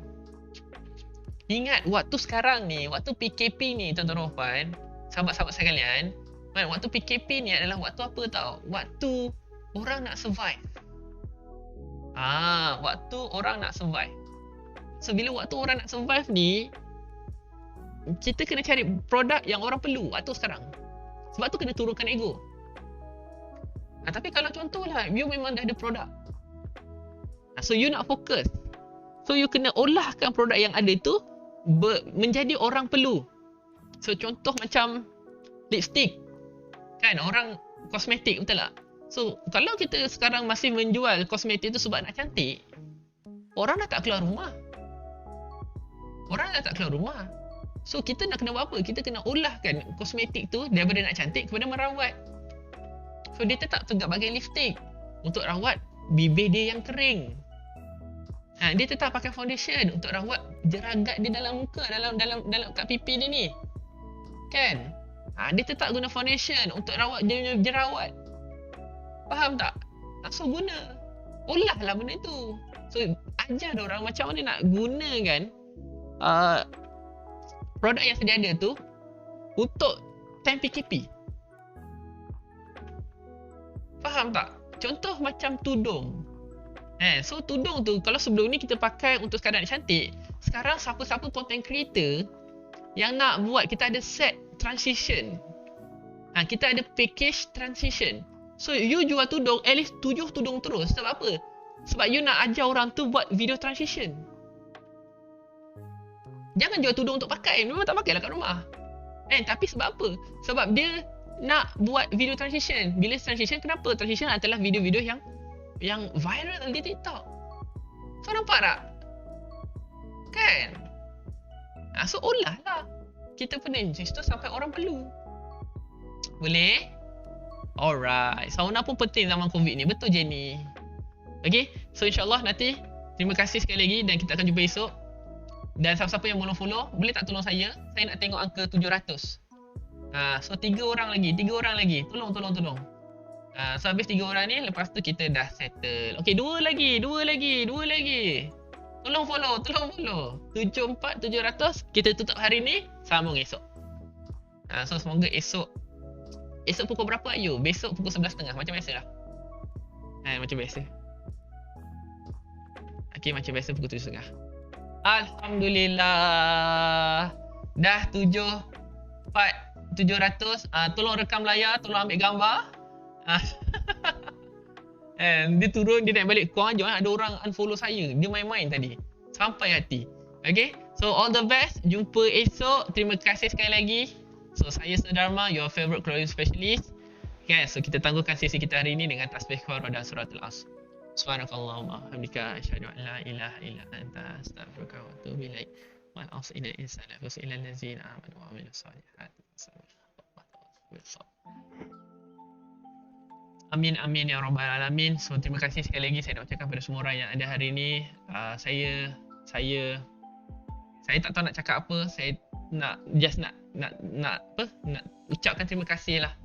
Ingat, waktu sekarang ni, waktu PKP ni tuan-tuan, sahabat-sahabat sekalian, waktu PKP ni adalah waktu apa tau? Waktu orang nak survive. Waktu orang nak survive. So, bila waktu orang nak survive ni, kita kena cari produk yang orang perlu waktu sekarang. Sebab tu kena turunkan ego. Tapi kalau contohlah, you memang dah ada produk. So, you nak fokus. So, you kena olahkan produk yang ada tu menjadi orang perlu. So, contoh macam lipstick. Kan, orang kosmetik, betul tak? So, kalau kita sekarang masih menjual kosmetik tu sebab nak cantik, orang dah tak keluar rumah. So, kita nak kena buat apa? Kita kena olahkan kosmetik tu daripada nak cantik kepada merawat. So, dia tetap tegak bagai lipstick untuk rawat bibir dia yang kering. Dia tetap pakai foundation untuk rawat jeragat dia dalam muka, dalam kat pipi dia ni. Kan? Dia tetap guna foundation untuk rawat dia punya jerawat. Faham tak? So, guna. Olahlah benda tu. So, ajar orang macam mana nak gunakan produk yang sedia ada tu untuk time PKP. Faham tak? Contoh macam tudung. So tudung tu, kalau sebelum ni kita pakai untuk sekadar nak cantik, sekarang siapa-siapa content creator yang nak buat, kita ada set transition. Kita ada package transition. So you jual tudung, at least 7 tudung terus. Sebab apa? Sebab you nak ajar orang tu buat video transition. Jangan jual tudung untuk pakai. Memang tak pakailah kat rumah. Tapi sebab apa? Sebab dia nak buat video transition. Bila transition, kenapa? Transition adalah video-video yang viral di TikTok. So, nampak tak? Kan? So, olah lah. Kita pernah insist tu sampai orang perlu. Boleh? Alright. Sauna pun penting zaman COVID ni. Betul, Jenny? Okay? So, insyaAllah nanti, terima kasih sekali lagi dan kita akan jumpa esok. Dan siapa-siapa yang belum follow, boleh tak tolong saya? Saya nak tengok angka 700. So 3 orang lagi. Tolong. So habis 3 orang ni, lepas tu kita dah settle. Okay, 2 lagi. Tolong follow. 74, 700. Kita tutup hari ni, sambung esok. So semoga esok pukul berapa Ayu? Besok pukul 11.30 macam biasa lah. Macam biasa. Okay, macam biasa pukul 7.30. Alhamdulillah. Dah 700. Tolong rekam layar, tolong ambil gambar. Dia turun, dia naik balik. Korang aja ada orang unfollow saya. Dia main-main tadi. Sampai hati. Okay, so all the best. Jumpa esok. Terima kasih sekali lagi. So saya Dharma, your favorite clothing specialist. Okay, so kita tangguhkan sesi kita hari ini dengan tasbih Qur'an dan suratul Asr. Subhanakallahumma hamdika asyhadu an la ilaha illa anta astaghfiruka wa atubu ilaik. Wal 'asri innal insana lafi khusr illa allazina amanu wa 'amilus solihati. Amin amin ya rabbal alamin. So terima kasih sekali lagi saya nak ucapkan kepada semua orang yang ada hari ini. Saya tak tahu nak cakap apa. Saya nak nak ucapkan terima kasih lah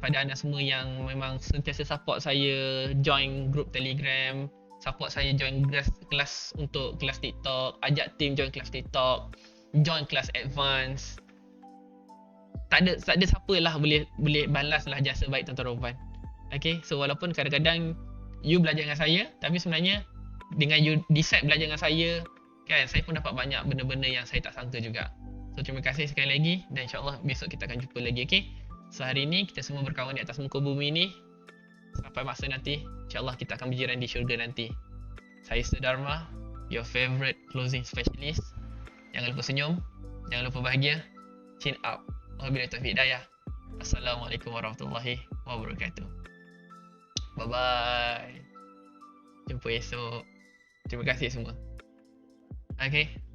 pada anda semua yang memang sentiasa support saya join group Telegram, support saya join kelas untuk kelas TikTok, ajak team join kelas TikTok, join kelas advance. Tak ada siapa lah boleh balas lah jasa baik Tuan Rovan. Okay, so walaupun kadang-kadang you belajar dengan saya, tapi sebenarnya dengan you decide belajar dengan saya, kan, saya pun dapat banyak benda-benda yang saya tak sangka juga. So terima kasih sekali lagi dan insyaAllah besok kita akan jumpa lagi, okay. So hari ni kita semua berkawan di atas muka bumi ni. Sampai masa nanti, insyaAllah kita akan berjiran di syurga nanti. Saya Dharma, your favorite closing specialist. Jangan lupa senyum, jangan lupa bahagia. Chin up. Wabillahi taufiq hidayah. Assalamualaikum warahmatullahi wabarakatuh. Bye bye. Jumpa esok. Terima kasih semua. Okay.